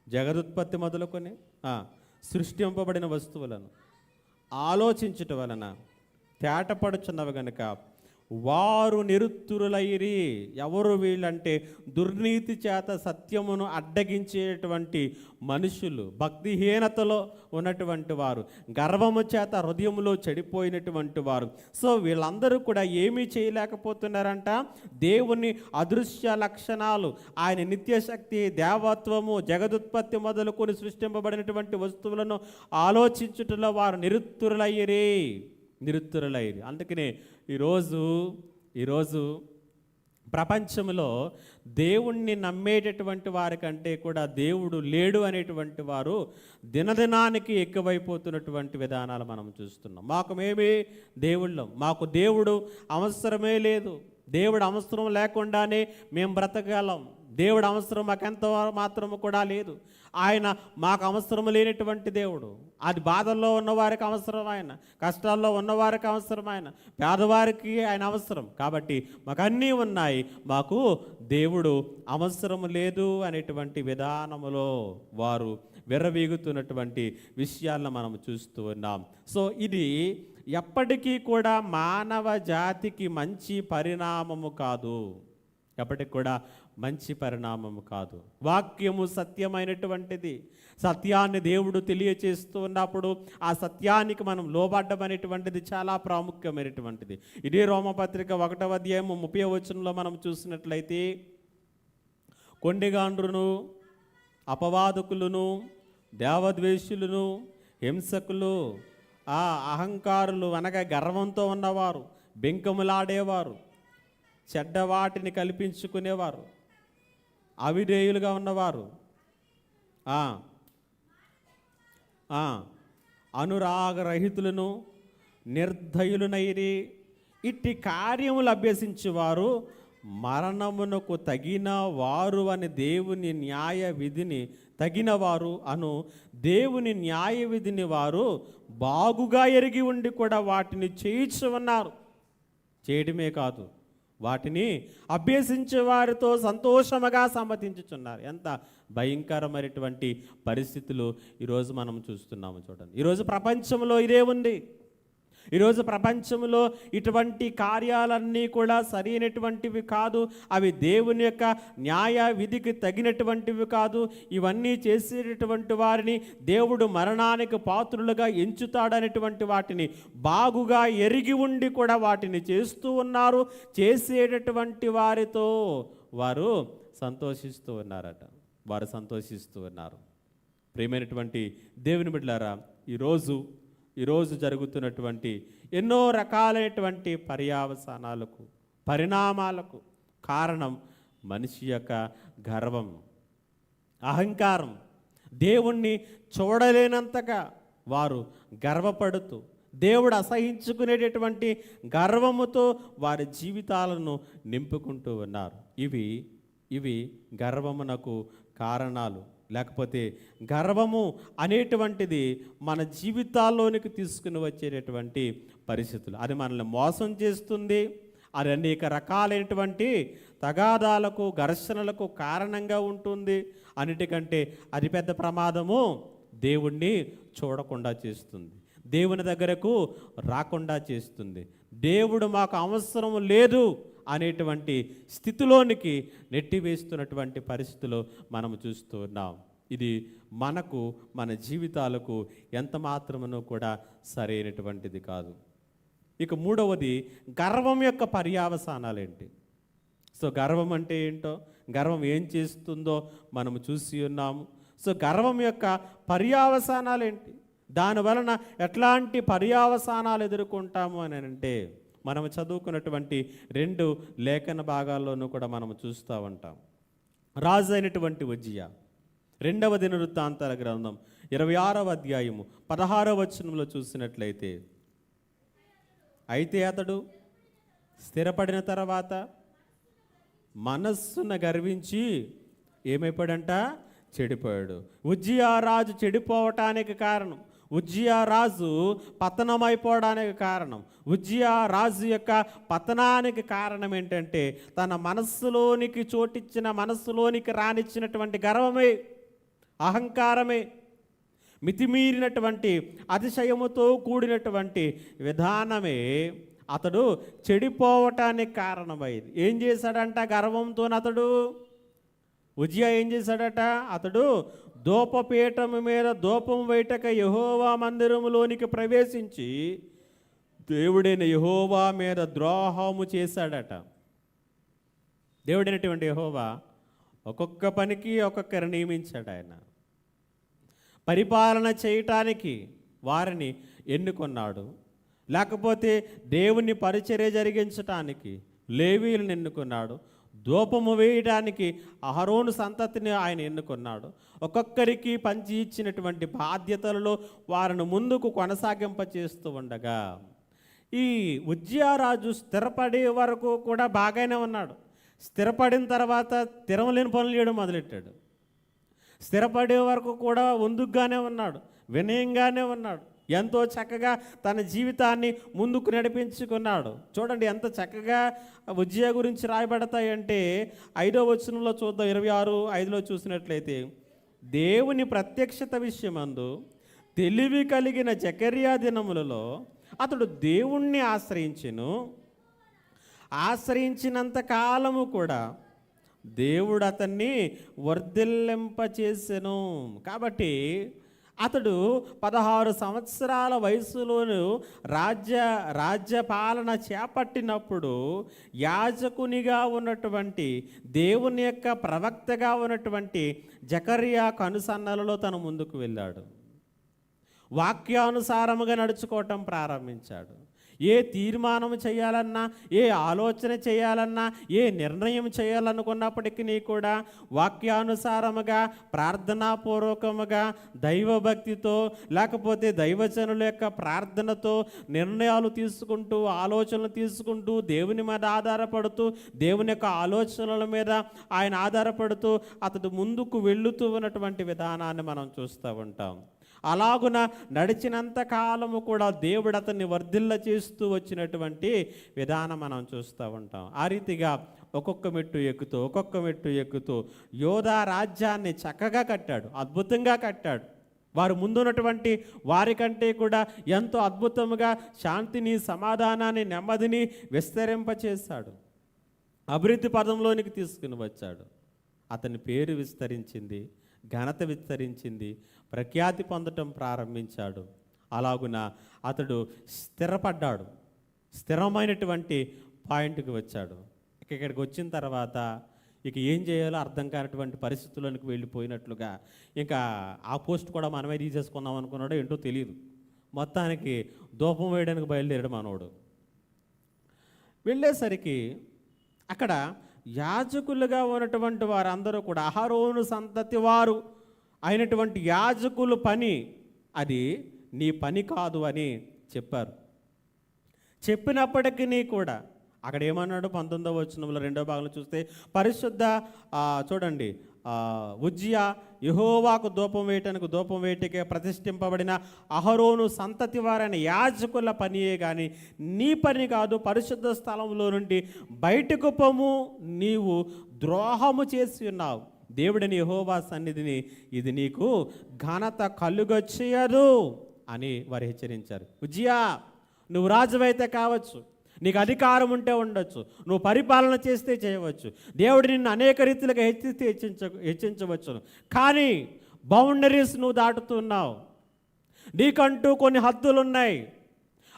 [SPEAKER 1] జగదుత్పత్తి మొదలుకొని సృష్టింపబడిన వస్తువులను ఆలోచించుట వలన తేటపడుచున్నవి గనుక వారు నిరుత్తురులైరి. ఎవరు వీళ్ళంటే, దుర్నీతి చేత సత్యమును అడ్డగించేటువంటి మనుషులు, భక్తిహీనతలో ఉన్నటువంటి వారు, గర్వము చేత హృదయంలో చెడిపోయినటువంటి వారు. సో వీళ్ళందరూ కూడా ఏమీ చేయలేకపోతున్నారంట. దేవుని అదృశ్య లక్షణాలు, ఆయన నిత్యశక్తి, దేవత్వము, జగదుత్పత్తి మొదలుకొని సృష్టింపబడినటువంటి వస్తువులను ఆలోచించుటలో వారు నిరుత్తురులయ్యిరి. అందుకనే ఈరోజు ప్రపంచంలో దేవుణ్ణి నమ్మేటటువంటి వారి కంటే కూడా దేవుడు లేడు అనేటువంటి వారు దినదినానికి ఎక్కువైపోతున్నటువంటి విధానాలు మనం చూస్తున్నాం. మాకు దేవుడు అవసరమే లేదు, దేవుడు అవసరం లేకుండానే మేము బ్రతకగలం, దేవుడు అవసరం మాకెంత మాత్రము కూడా లేదు, ఆయన మాకు అవసరం లేనటువంటి దేవుడు. అది బాధల్లో ఉన్నవారికి అవసరం ఆయన, కష్టాల్లో ఉన్నవారికి అవసరం ఆయన, పేదవారికి ఆయన అవసరం. కాబట్టి మాకు అన్నీ ఉన్నాయి, మాకు దేవుడు అవసరం లేదు అనేటువంటి విధానములో వారు విర్రవీగుతున్నటువంటి విషయాలను మనం చూస్తూ ఉన్నాం. సో ఇది ఎప్పటికీ కూడా మానవ జాతికి మంచి పరిణామము కాదు, ఎప్పటికి కూడా మంచి పరిణామము కాదు. వాక్యము సత్యమైనటువంటిది. సత్యాన్ని దేవుడు తెలియచేస్తూ ఉన్నప్పుడు ఆ సత్యానికి మనం లోబడ్డం అనేటువంటిది చాలా ప్రాముఖ్యమైనటువంటిది. ఇదే రోమపత్రిక 1వ అధ్యాయం 30వ వచనంలో మనం చూసినట్లయితే, కొండిగాండ్రును, అపవాదకులను, దేవద్వేషులను, హింసకులు, అహంకారులు అనగా గర్వంతో ఉన్నవారు, బెంకములాడేవారు, చెడ్డవాటిని కల్పించుకునేవారు, అవిధేయులుగా ఉన్నవారు, అనురాగరహితులను, నిర్దయులునైరి, ఇట్టి కార్యములు అభ్యసించేవారు మరణమునకు తగిన వారు అని దేవుని న్యాయ విధిని తగినవారు అను దేవుని న్యాయ విధిని వారు బాగుగా ఎరిగి ఉండి కూడా వాటిని చేయించు ఉన్నారు. చేయడమే కాదు, వాటిని అభ్యసించే వారితో సంతోషముగా సమ్మతించుచున్నారు. ఎంత భయంకరమైనటువంటి పరిస్థితులు ఈరోజు మనం చూస్తున్నాము. చూడండి, ఈరోజు ప్రపంచంలో ఇదే ఉంది. ఈరోజు ప్రపంచంలో ఇటువంటి కార్యాలన్నీ కూడా సరైనటువంటివి కాదు, అవి దేవుని యొక్క న్యాయ విధికి తగినటువంటివి కాదు. ఇవన్నీ చేసేటటువంటి వారిని దేవుడు మరణానికి పాత్రులుగా ఎంచుతాడనేటువంటి వాటిని బాగుగా ఎరిగి ఉండి కూడా వాటిని చేస్తూ ఉన్నారు. చేసేటటువంటి వారితో వారు సంతోషిస్తూ ఉన్నారట, వారు సంతోషిస్తూ ఉన్నారు. ప్రియమైనటువంటి దేవుని బిడ్డలారా, ఈరోజు జరుగుతున్నటువంటి ఎన్నో రకాలైనటువంటి పర్యావసానాలకు, పరిణామాలకు కారణం మనిషి యొక్క గర్వం, అహంకారం. దేవుణ్ణి చూడలేనంతగా వారు గర్వపడుతూ, దేవుడు అసహించుకునేటటువంటి గర్వముతో వారి జీవితాలను నింపుకుంటూ ఉన్నారు. ఇవి గర్వమునకు కారణాలు. లేకపోతే గర్వము అనేటువంటిది మన జీవితాల్లోనికి తీసుకుని వచ్చేటటువంటి పరిస్థితులు. అది మనల్ని మోసం చేస్తుంది. అది అనేక రకాలైనటువంటి తగాదాలకు, ఘర్షణలకు కారణంగా ఉంటుంది. అన్నిటికంటే అతిపెద్ద ప్రమాదము దేవుణ్ణి చూడకుండా చేస్తుంది, దేవుని దగ్గరకు రాకుండా చేస్తుంది. దేవుడు మాకు అవసరం లేదు అనేటువంటి స్థితిలోనికి నెట్టివేస్తున్నటువంటి పరిస్థితులు మనం చూస్తూ ఉన్నాం. ఇది మనకు మన జీవితాలకు ఎంత మాత్రమునూ కూడా సరైనటువంటిది కాదు. ఇక మూడవది, గర్వం యొక్క పర్యావసానాలు ఏంటి? సో గర్వం అంటే ఏంటో, గర్వం ఏం చేస్తుందో మనము చూసి ఉన్నాము. సో గర్వం యొక్క పర్యావసానాలు ఏంటి, దానివలన ఎట్లాంటి పర్యావసానాలు ఎదుర్కొంటాము అని అంటే మనం చదువుకున్నటువంటి 2 లేఖన భాగాల్లోనూ కూడా మనం చూస్తూ ఉంటాం. రాజు అయినటువంటి ఉజ్జియా 2వ దినవృత్తాంతాల గ్రంథం 26వ అధ్యాయము 16వ వచనంలో చూసినట్లయితే, అయితే అతడు స్థిరపడిన తర్వాత మనస్సున గర్వించి ఏమైపోయాడంట? చెడిపోయాడు. ఉజ్జియా రాజు చెడిపోవటానికి కారణం, ఉజ్జియా రాజు పతనమైపోవడానికి కారణం, ఉజ్జియా రాజు యొక్క పతనానికి కారణం ఏంటంటే తన మనస్సులోనికి చోటిచ్చిన, మనస్సులోనికి రానిచ్చినటువంటి గర్వమే, అహంకారమే, మితిమీరినటువంటి అతిశయముతో కూడినటువంటి విధానమే అతడు చెడిపోవటానికి కారణమైంది. ఏం చేశాడంట? గర్వంతో అతడు, ఉజ్జియా ఏం చేశాడట? అతడు ధూపపీఠము మీద ధూపం వేయటక యెహోవా మందిరములోనికి ప్రవేశించి దేవుడైన యెహోవా మీద ద్రోహము చేశాడట. దేవుడైనటువంటి యెహోవా ఒక్కొక్క పనికి ఒక్కొక్కరు నియమించాడు. ఆయన పరిపాలన చేయటానికి వారిని ఎన్నుకున్నాడు, లేకపోతే దేవుని పరిచర్య జరిగించటానికి లేవీయులను ఎన్నుకున్నాడు, ధూపము వేయడానికి అహరోను సంతతిని ఆయన ఎన్నుకున్నాడు. ఒక్కొక్కరికి పంచి ఇచ్చినటువంటి బాధ్యతలలో వారిని ముందుకు కొనసాగింపచేస్తూ ఉండగా ఈ ఉజ్జియా రాజు స్థిరపడే వరకు కూడా బాగానే ఉన్నాడు. స్థిరపడిన తర్వాత తిరమలేని పనులు చేయడం మొదలెట్టాడు. స్థిరపడే వరకు కూడా వందుగ్గానే ఉన్నాడు, వినయంగానే ఉన్నాడు, ఎంతో చక్కగా తన జీవితాన్ని ముందుకు నడిపించుకున్నాడు. చూడండి ఎంత చక్కగా ఉజ్జియా గురించి రాయబడతాయంటే 5వ వచనంలో చూద్దాం. 26:5లో చూసినట్లయితే, దేవుని ప్రత్యక్షత విషయమందు తెలివి కలిగిన జకర్యా దినములలో అతడు దేవుణ్ణి ఆశ్రయించెను. ఆశ్రయించినంత కాలము కూడా దేవుడు అతన్ని వర్ధిల్లింపచేసెను. కాబట్టి అతడు 16 సంవత్సరాల వయసులోను రాజ్యపాలన చేపట్టినప్పుడు యాజకునిగా ఉన్నటువంటి దేవుని యొక్క ప్రవక్తగా ఉన్నటువంటి జకర్యా కనుసన్నలలో తను ముందుకు వెళ్ళాడు. వాక్యానుసారముగా నడుచుకోవటం ప్రారంభించాడు. ఏ తీర్మానం చేయాలన్నా, ఏ ఆలోచన చేయాలన్నా, ఏ నిర్ణయం చేయాలనుకున్నప్పటికీ కూడా వాక్యానుసారముగా, ప్రార్థనాపూర్వకముగా, దైవభక్తితో, లేకపోతే దైవజనుల యొక్క ప్రార్థనతో నిర్ణయాలు తీసుకుంటూ, ఆలోచనలు తీసుకుంటూ, దేవుని మీద ఆధారపడుతూ, దేవుని యొక్క ఆలోచనల మీద ఆయన ఆధారపడుతూ అతడు ముందుకు వెళుతూ ఉన్నటువంటి విధానాన్ని మనం చూస్తూ ఉంటాం. అలాగున నడిచినంత కాలము కూడా దేవుడు అతన్ని వర్ధిల్ల చేస్తూ వచ్చినటువంటి విధానం మనం చూస్తూ ఉంటాం. ఆ రీతిగా ఒక్కొక్క మెట్టు ఎక్కుతూ యోధా రాజ్యాన్ని చక్కగా కట్టాడు, అద్భుతంగా కట్టాడు. వారు ముందున్నటువంటి వారికంటే కూడా ఎంతో అద్భుతంగా శాంతిని, సమాధానాన్ని, నెమ్మదిని విస్తరింపచేశాడు. అభివృద్ధి పదంలోనికి తీసుకుని వచ్చాడు. అతని పేరు విస్తరించింది, ఘనత విస్తరించింది, ప్రఖ్యాతి పొందటం ప్రారంభించాడు. అలాగున అతడు స్థిరపడ్డాడు, స్థిరమైనటువంటి పాయింట్కి వచ్చాడు. ఇక్కడికి వచ్చిన తర్వాత ఇక ఏం చేయాలో అర్థం కానటువంటి పరిస్థితుల్లోనికి వెళ్ళిపోయినట్లుగా ఇంకా ఆ పోస్ట్ కూడా మనమే తీసేసుకుందాం అనుకున్నాడో ఏంటో తెలియదు. మొత్తానికి ధూపం వేయడానికి బయలుదేరాడు మనోడు. వెళ్ళేసరికి అక్కడ యాజకులుగా ఉన్నటువంటి వారందరూ కూడా అహరోను సంతతి వారు అయినటువంటి యాజకుల పని అది నీ పని కాదు అని చెప్పారు. చెప్పినప్పటికీ కూడా అక్కడ ఏమన్నాడు? 19వ వచనంలో 2వ భాగంలో చూస్తే, పరిశుద్ధ చూడండి, ఉజ్జియా యెహోవాకు ధూపం వేయటానికి ప్రతిష్ఠింపబడిన అహరోను సంతతి వారైన యాజకుల పనియే కానీ నీ పని కాదు. పరిశుద్ధ స్థలంలో నుండి బయటకు పొమ్ము, నీవు ద్రోహము చేసి ఉన్నావు. దేవుడిని యెహోవా సన్నిధిని ఇది నీకు ఘనత కలుగచేయదు అని వారు హెచ్చరించారు. ఉజ్జియా, నువ్వు రాజువైతే కావచ్చు, నీకు అధికారం ఉంటే ఉండొచ్చు, నువ్వు పరిపాలన చేస్తే చేయవచ్చు, దేవుడు నిన్ను అనేక రీతిలుగా హెచ్చిస్తే హెచ్చించవచ్చును. కానీ బౌండరీస్ నువ్వు దాటుతున్నావు. నీకంటూ కొన్ని హద్దులు ఉన్నాయి.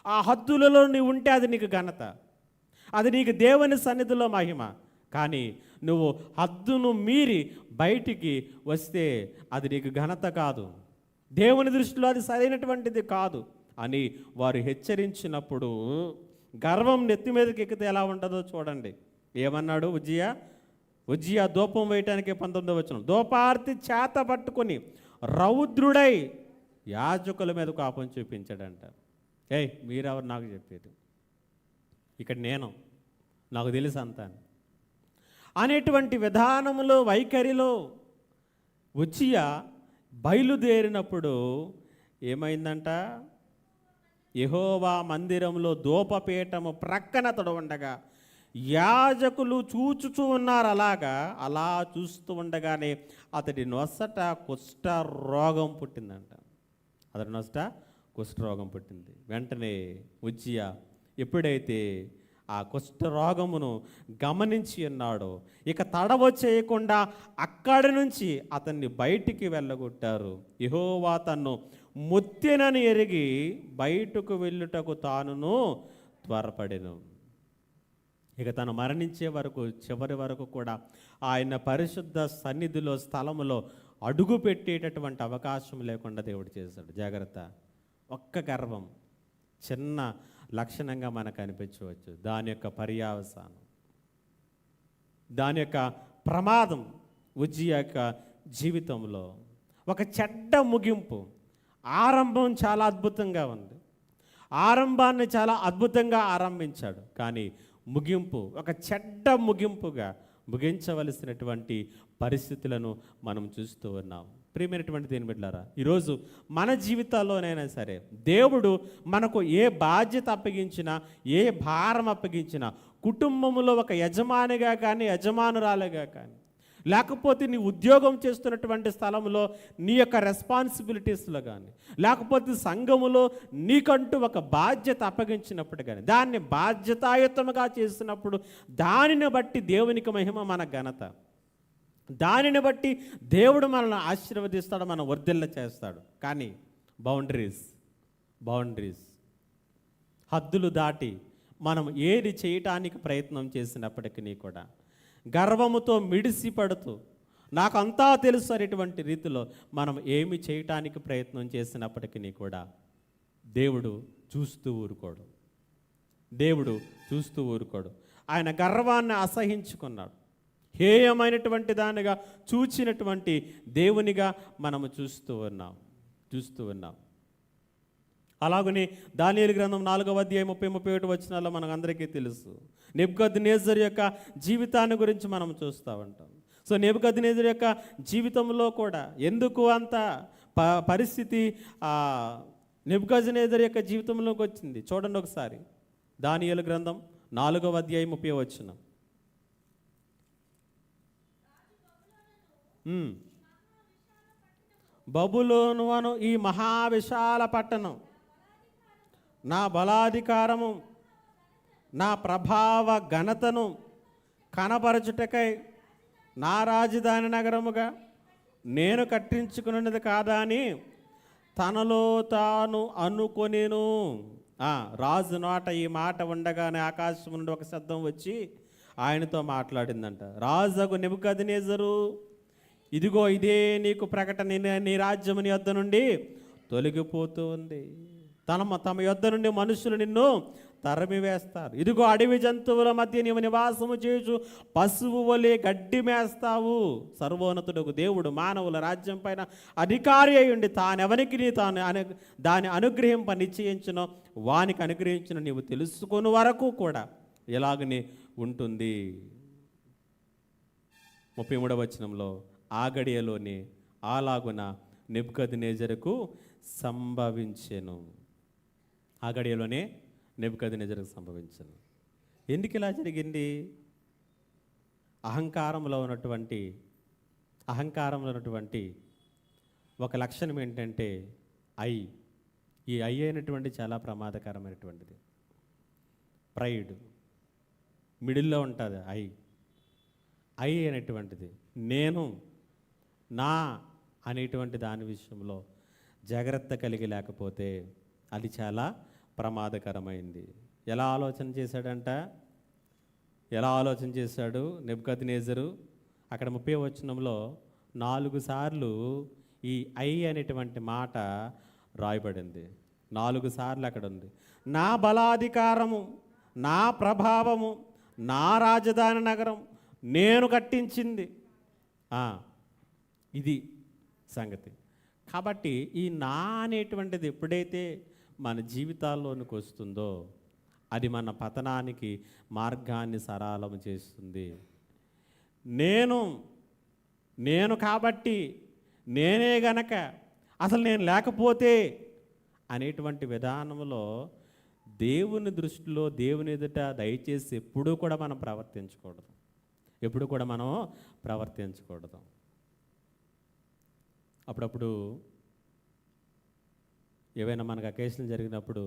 [SPEAKER 1] ఆ హద్దులలో నీవు ఉంటే అది నీకు ఘనత, అది నీకు దేవుని సన్నిధిలో మహిమ. కానీ నువ్వు హద్దును మీరి బయటికి వస్తే అది నీకు ఘనత కాదు, దేవుని దృష్టిలో అది సరైనటువంటిది కాదు అని వారు హెచ్చరించినప్పుడు గర్వం నెత్తి మీదకి ఎక్కితే ఎలా ఉంటుందో చూడండి. ఏమన్నాడు ఉజ్జియా ధూపం వేయటానికి 19వ వచనం, ధూపార్తి చేత పట్టుకొని రౌద్రుడై యాజకుల మీద కోపం చూపించాడంట. మీరెవరు నాకు చెప్పేది, ఇక్కడ నాకు తెలుసు అంతాను అనేటువంటి విధానంలో, వైఖరిలో ఉజ్జియా బయలుదేరినప్పుడు ఏమైందంట, యెహోవా మందిరంలో ధూపపీఠము ప్రక్కన అతడు ఉండగా యాజకులు చూచుచూ ఉన్నారు. అలా చూస్తూ ఉండగానే అతడి నొసట కుష్ఠ రోగం పుట్టిందంట. అతడి నొసట కుష్ఠరోగం పుట్టింది. వెంటనే ఉజ్జియా ఎప్పుడైతే ఆ కుష్ఠరోగమును గమనించి ఉన్నాడో ఇక తడవ చేయకుండా అక్కడి నుంచి అతన్ని బయటికి వెళ్ళగొట్టారు. యెహోవా తన్ను ముత్తెనని ఎరిగి బయటకు వెళ్ళుటకు తానును త్వరపడెను. ఇక తను మరణించే వరకు, చివరి వరకు కూడా ఆయన పరిశుద్ధ సన్నిధిలో, స్థలములో అడుగు పెట్టేటటువంటి అవకాశం లేకుండా దేవుడు చేశాడు. జాగ్రత్త. ఒక్క గర్వం చిన్న లక్షణంగా మనకు అనిపించవచ్చు, దాని యొక్క పర్యావసానం, దాని యొక్క ప్రమాదం ఉజ్జియా యొక్క జీవితంలో ఒక చెడ్డ ముగింపు. ఆరంభం చాలా అద్భుతంగా ఉంది, ఆరంభాన్ని చాలా అద్భుతంగా ఆరంభించాడు, కానీ ముగింపు ఒక చెడ్డ ముగింపుగా ముగించవలసినటువంటి పరిస్థితులను మనం చూస్తూ ఉన్నాం. ప్రియమైనటువంటి దేని బిడ్డలారా, ఈరోజు మన జీవితాల్లోనైనా సరే దేవుడు మనకు ఏ బాధ్యత అప్పగించినా, ఏ భారం అప్పగించినా, కుటుంబంలో ఒక యజమానిగా కానీ యజమానురాలుగా కానీ, లేకపోతే నీ ఉద్యోగం చేస్తున్నటువంటి స్థలంలో నీ యొక్క రెస్పాన్సిబిలిటీస్లో కానీ, లేకపోతే సంఘములో నీకంటూ ఒక బాధ్యత అప్పగించినప్పుడు కానీ, దాన్ని బాధ్యతాయుతముగా చేసినప్పుడు దానిని బట్టి దేవునికి మహిమ, మన ఘనత. దానిని బట్టి దేవుడు మనల్ని ఆశీర్వదిస్తాడు, మనం వర్ధిల్ల చేస్తాడు. కానీ బౌండరీస్ హద్దులు దాటి మనం ఏది చేయటానికి ప్రయత్నం చేసినప్పటికీ కూడా గర్వముతో మిడిసి పడుతూ నాకంతా తెలుసు అనేటువంటి రీతిలో మనం ఏమి చేయటానికి ప్రయత్నం చేసినప్పటికీ కూడా దేవుడు చూస్తూ ఊరుకోడు. ఆయన గర్వాన్ని అసహించుకున్నాడు. హేయమైనటువంటి దానిగా చూచినటువంటి దేవునిగా మనము చూస్తూ ఉన్నాం. అలాగనే దానియేలు గ్రంథం 4వ అధ్యాయం 30-31 వచనాల్లో మనకు అందరికీ తెలుసు. నెబుకద్నెజరు యొక్క జీవితాన్ని గురించి మనం చూస్తూ ఉంటాం. సో నెబుకద్నెజరు యొక్క జీవితంలో కూడా ఎందుకు అంత పరిస్థితి నెబుకద్నెజరు యొక్క జీవితంలోకి వచ్చింది చూడండి ఒకసారి. దానియేలు గ్రంథం 4వ అధ్యాయం 30వ వచనం. బబులోను అను ఈ మహావిశాల పట్టణం నా బలాధికారము, నా ప్రభావ ఘనతను కనపరచుటకై నా రాజధాని నగరముగా నేను కట్టించుకున్నది కాదా అని తనలో తాను అనుకొనెను. రాజు నోట ఈ మాట ఉండగానే ఆకాశం నుండి ఒక శబ్దం వచ్చి ఆయనతో మాట్లాడిందంట. రాజుకు నెబుకద్నెజరు, ఇదిగో ఇదే నీకు ప్రకటన, నీ రాజ్యము నీ యొద్ద నుండి తొలగిపోతూ ఉంది. తమ యొద్ద నుండి మనుషులు నిన్ను తరిమి వేస్తారు. ఇదిగో అడవి జంతువుల మధ్య నీవు నివాసము చేయుచు పశువు వలె గడ్డి మేస్తావు. సర్వోన్నతుడకు దేవుడు మానవుల రాజ్యం పైన అధికారి అయి ఉండి తానెవరికి దాని అనుగ్రహింప నిశ్చయించునో వానికి అనుగ్రహించిన నీవు తెలుసుకుని వరకు కూడా ఎలాగనే ఉంటుంది. 33వ వచనంలో ఆ గడియలోనే అలాగున నెబుకద్నెజరుకు సంభవించెను. ఆ గడియలోనే నెబుకద్నెజరుకు సంభవించెను. ఎందుకు ఇలా జరిగింది? అహంకారంలో ఉన్నటువంటి ఒక లక్షణం ఏంటంటే ఈ అయినటువంటి చాలా ప్రమాదకరమైనటువంటిది. ప్రైడ్, మిడిల్లో ఉంటుంది ఐ అనేటువంటిది. నేను, నా అనేటువంటి దాని విషయంలో జాగ్రత్త కలిగి లేకపోతే అది చాలా ప్రమాదకరమైంది. ఎలా ఆలోచన చేశాడు నెబుకద్నెజరు? అక్కడ 30వ వచనంలో 4 సార్లు ఈ ఐ అనేటువంటి మాట రాయబడింది. 4 సార్లు అక్కడ ఉంది. నా బలాధికారము, నా ప్రభావము, నా రాజధాని నగరం, నేను కట్టించింది. ఇది సంగతి. కాబట్టి ఈ నా అనేటువంటిది ఎప్పుడైతే మన జీవితాల్లోనికి వస్తుందో అది మన పతనానికి మార్గాన్ని సరళం చేస్తుంది. నేను కాబట్టి, నేనే గనక, అసలు నేను లేకపోతే అనేటువంటి విధానంలో దేవుని దృష్టిలో, దేవుని ఎదుట దయచేసి ఎప్పుడూ కూడా మనం ప్రవర్తించకూడదు. అప్పుడప్పుడు ఏవైనా మనకు అకేషన్ జరిగినప్పుడు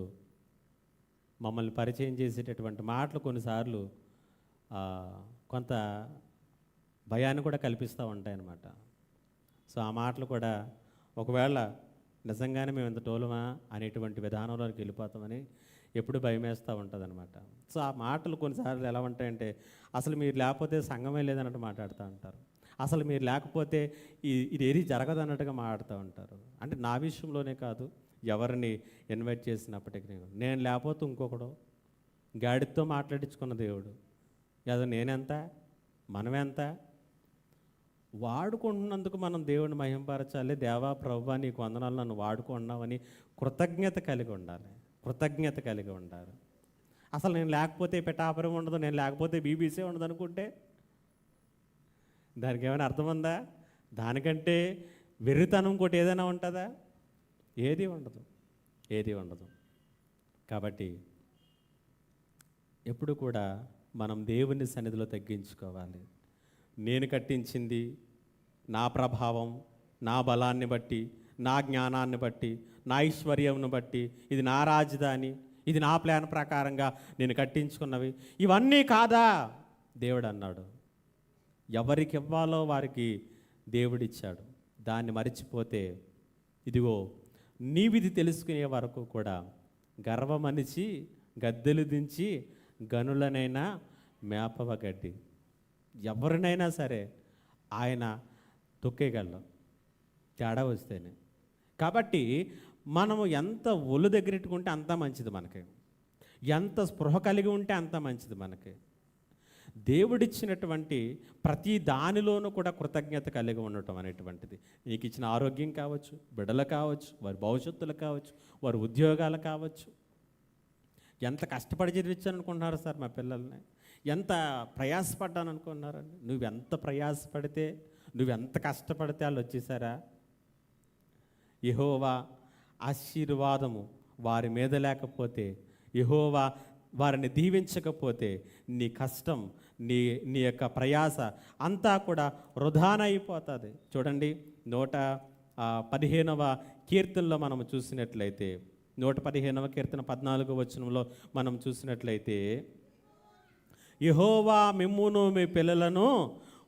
[SPEAKER 1] మమ్మల్ని పరిచయం చేసేటటువంటి మాటలు కొన్నిసార్లు కొంత భయాన్ని కూడా కల్పిస్తూ ఉంటాయన్నమాట. సో ఆ మాటలు కూడా ఒకవేళ నిజంగానే మేము ఇంత టోలమా అనేటువంటి విధానంలోకి వెళ్ళిపోతామని ఎప్పుడు భయం వేస్తూ ఉంటుంది అనమాట. సో ఆ మాటలు కొన్నిసార్లు ఎలా ఉంటాయంటే, అసలు మీరు లేకపోతే సంఘమే లేదన్నట్టు మాట్లాడుతూ ఉంటారు, అసలు మీరు లేకపోతే ఇది ఏది జరగదు అన్నట్టుగా మాట్లాడుతూ ఉంటారు. అంటే నా విషయంలోనే కాదు, ఎవరిని ఇన్వైట్ చేసినప్పటికీ నేను లేకపోతే ఇంకొకడు గాడితో మాట్లాడించుకున్న దేవుడు ఏదో నేనెంత, మనమెంత, వాడుకుంటున్నందుకు మనం దేవుడిని మహింపరచాలి. దేవా ప్రభువా నీకు వందనాలు, నన్ను వాడుకున్నావని కృతజ్ఞత కలిగి ఉండాలి. అసలు నేను లేకపోతే పిఠాపురం ఉండదు, నేను లేకపోతే బీబీసీ ఉండదు అనుకుంటే దానికి ఏమైనా అర్థం ఉందా? దానికంటే వెర్రితనం ఇంకోటి ఏదైనా ఉంటుందా? ఏది ఉండదు. కాబట్టి ఎప్పుడు కూడా మనం దేవుని సన్నిధిలో తగ్గించుకోవాలి. నేను కట్టించింది, నా ప్రభావం, నా బలాన్ని బట్టి, నా జ్ఞానాన్ని బట్టి, నా ఐశ్వర్యంను బట్టి, ఇది నా రాజధాని, ఇది నా ప్లాన్ ప్రకారంగా నేను కట్టించుకున్నవి, ఇవన్నీ కాదా? దేవుడు అన్నాడు, ఎవరికి ఇవ్వాలో వారికి దేవుడిచ్చాడు. దాన్ని మరిచిపోతే ఇదిగో నీవిది తెలుసుకునే వరకు కూడా గర్వమనిచి గద్దెలు దించి గనులనైనా మేపవ గడ్డి. ఎవరినైనా సరే ఆయన తొక్కేయగలం తేడా వస్తేనే. కాబట్టి మనము ఎంత ఒళ్ళు దగ్గరెట్టుకుంటే అంత మంచిది మనకి, ఎంత స్పృహ కలిగి ఉంటే అంత మంచిది మనకి. దేవుడిచ్చినటువంటి ప్రతి దానిలోనూ కూడా కృతజ్ఞత కలిగి ఉండటం అనేటువంటిది, నీకు ఇచ్చిన ఆరోగ్యం కావచ్చు, బిడ్డలు కావచ్చు, వారి భవిష్యత్తులు కావచ్చు, వారి ఉద్యోగాలు కావచ్చు. ఎంత కష్టపడి చదివించాను అనుకుంటున్నారు సార్ మా పిల్లల్ని, ఎంత ప్రయాసపడ్డాను అనుకున్నారండి. నువ్వెంత ప్రయాసపడితే, నువ్వెంత కష్టపడితే వాళ్ళు వచ్చేసారా? యెహోవా ఆశీర్వాదము వారి మీద లేకపోతే, యెహోవా వారిని దీవించకపోతే నీ కష్టం, నీ యొక్క ప్రయాస అంతా కూడా వృధానైపోతుంది. చూడండి 115వ కీర్తనలో మనం చూసినట్లయితే, 115వ కీర్తన 14వ వచనంలో మనం చూసినట్లయితే, యెహోవా మిమ్మును మీ పిల్లలను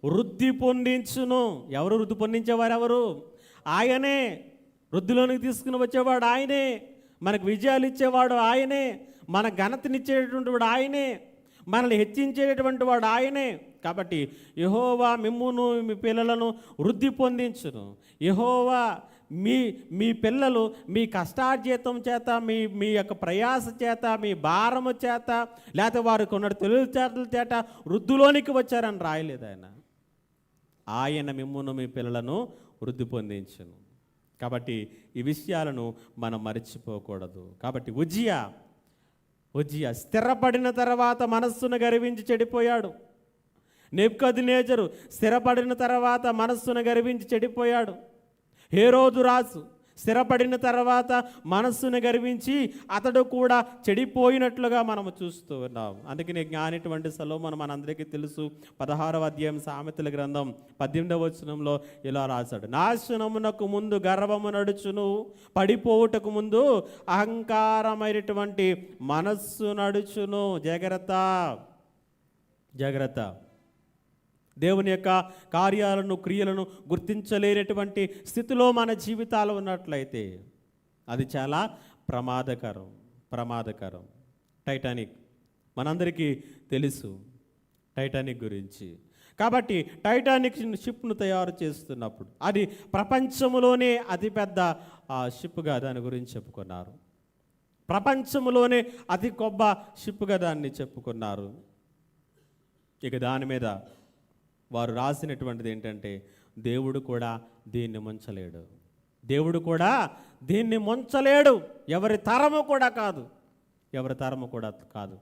[SPEAKER 1] వృద్ధి పొందించును. ఎవరు వృద్ధి పొందించేవారు? ఎవరు? ఆయనే. వృద్ధిలోనికి తీసుకుని వచ్చేవాడు ఆయనే, మనకు విజయాలు ఇచ్చేవాడు ఆయనే, మన ఘనతనిచ్చేటటువంటి వాడు ఆయనే, మనల్ని హెచ్చించేటటువంటి వాడు ఆయనే. కాబట్టి యెహోవా మిమ్మును మీ పిల్లలను వృద్ధి పొందించును. యెహోవా మీ పిల్లలు మీ కష్టార్జితం చేత, మీ యొక్క ప్రయాస చేత, మీ భారము చేత, లేకపోతే వారికి ఉన్న తెలివితేటల చేత వృద్ధిలోనికి వచ్చారని రాయలేదు ఆయన మిమ్మును మీ పిల్లలను వృద్ధి పొందించును. కాబట్టి ఈ విషయాలను మనం మర్చిపోకూడదు. కాబట్టి ఉజ్జియా స్థిరపడిన తర్వాత మనస్సును గర్వించి చెడిపోయాడు. నెబుకద్నెజరు స్థిరపడిన తర్వాత మనస్సును గర్వించి చెడిపోయాడు. హేరోదు రాజు స్థిరపడిన తర్వాత మనస్సును గర్వించి అతడు కూడా చెడిపోయినట్లుగా మనము చూస్తూ ఉన్నాం. అందుకని జ్ఞానిటువంటి సొలొమోను మనందరికీ తెలుసు, 16వ అధ్యాయం సామెతల గ్రంథం 18వ వచనంలో ఇలా రాశాడు, నాశనమునకు ముందు గర్వము నడుచును, పడిపోవుటకు ముందు అహంకారమైనటువంటి మనస్సు నడుచును. జాగ్రత్త, జాగ్రత్త. దేవుని యొక్క కార్యాలను, క్రియలను గుర్తించలేనటువంటి స్థితిలో మన జీవితాలు ఉన్నట్లయితే అది చాలా ప్రమాదకరం. టైటానిక్ మనందరికీ తెలుసు టైటానిక్ గురించి. కాబట్టి టైటానిక్ షిప్ను తయారు చేస్తున్నప్పుడు అది ప్రపంచంలోనే అతిపెద్ద షిప్గా దాని గురించి చెప్పుకున్నారు. ప్రపంచంలోనే అతి గొప్ప షిప్గా దాన్ని చెప్పుకున్నారు. ఇక దాని మీద వారు రాసినటువంటిది ఏంటంటే, దేవుడు కూడా దీన్ని ముంచలేడు, దేవుడు కూడా దీన్ని ముంచలేడు, ఎవరి తరము కూడా కాదు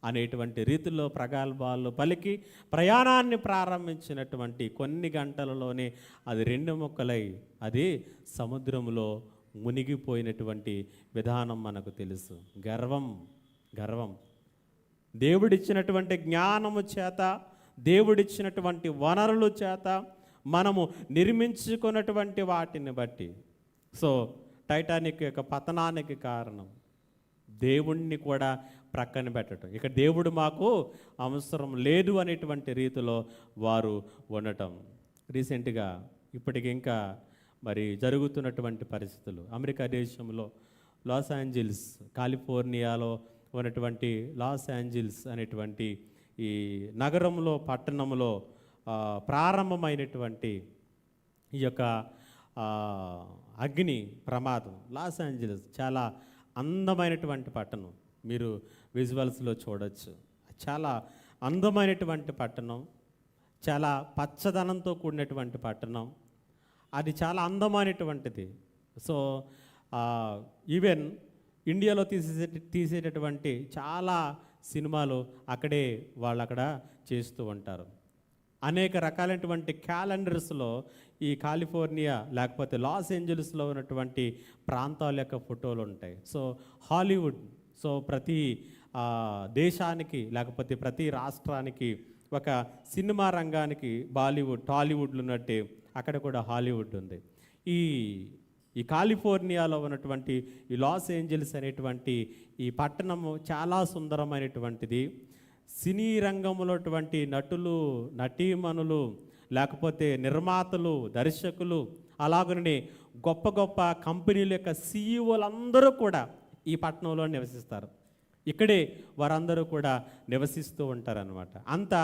[SPEAKER 1] అనేటువంటి రీతిలో ప్రగల్భాలు పలికి ప్రయాణాన్ని ప్రారంభించినటువంటి కొన్ని గంటలలోనే అది 2 ముక్కలై అది సముద్రంలో మునిగిపోయినటువంటి విధానం మనకు తెలుసు. గర్వం దేవుడిచ్చినటువంటి జ్ఞానము చేత, దేవుడిచ్చినటువంటి వనరుల చేత మనము నిర్మించుకున్నటువంటి వాటిని బట్టి. సో టైటానిక్ యొక్క పతనానికి కారణం దేవుణ్ణి కూడా ప్రక్కన పెట్టడం, ఇక దేవుడు మాకు అవసరం లేదు అనేటువంటి రీతిలో వారు ఉండటం. రీసెంట్గా ఇప్పటికి ఇంకా మరి జరుగుతున్నటువంటి పరిస్థితులు, అమెరికా దేశంలో లాస్ ఏంజల్స్, కాలిఫోర్నియాలో ఉన్నటువంటి లాస్ ఏంజల్స్ అనేటువంటి ఈ నగరంలో, పట్టణంలో ప్రారంభమైనటువంటి ఈ యొక్క అగ్ని ప్రమాదం. లాస్ ఏంజల్స్ చాలా అందమైనటువంటి పట్టణం, మీరు విజువల్స్లో చూడొచ్చు. చాలా అందమైనటువంటి పట్టణం, చాలా పచ్చదనంతో కూడినటువంటి పట్టణం, అది చాలా అందమైనటువంటిది. సో ఈవెన్ ఇండియాలో తీసేటటువంటి చాలా సినిమాలు వాళ్ళు అక్కడ చేస్తూ ఉంటారు. అనేక రకాలైనటువంటి క్యాలెండర్స్లో ఈ కాలిఫోర్నియా లేకపోతే లాస్ ఏంజల్స్లో ఉన్నటువంటి ప్రాంతాల యొక్క ఫోటోలు ఉంటాయి. సో హాలీవుడ్, సో ప్రతి దేశానికి లేకపోతే ప్రతి రాష్ట్రానికి ఒక సినిమా రంగానికి బాలీవుడ్, టాలీవుడ్లు ఉన్నట్టే అక్కడ కూడా హాలీవుడ్ ఉంది. ఈ కాలిఫోర్నియాలో ఉన్నటువంటి ఈ లాస్ ఏంజల్స్ అనేటువంటి ఈ పట్టణము చాలా సుందరమైనటువంటిది. సినీ రంగంలో నటులు, నటీమణులు, లేకపోతే నిర్మాతలు, దర్శకులు, అలాగనే గొప్ప గొప్ప కంపెనీల యొక్క సీఈఓలందరూ కూడా ఈ పట్టణంలో నివసిస్తారు. ఇక్కడే వారందరూ కూడా నివసిస్తూ ఉంటారనమాట. అంత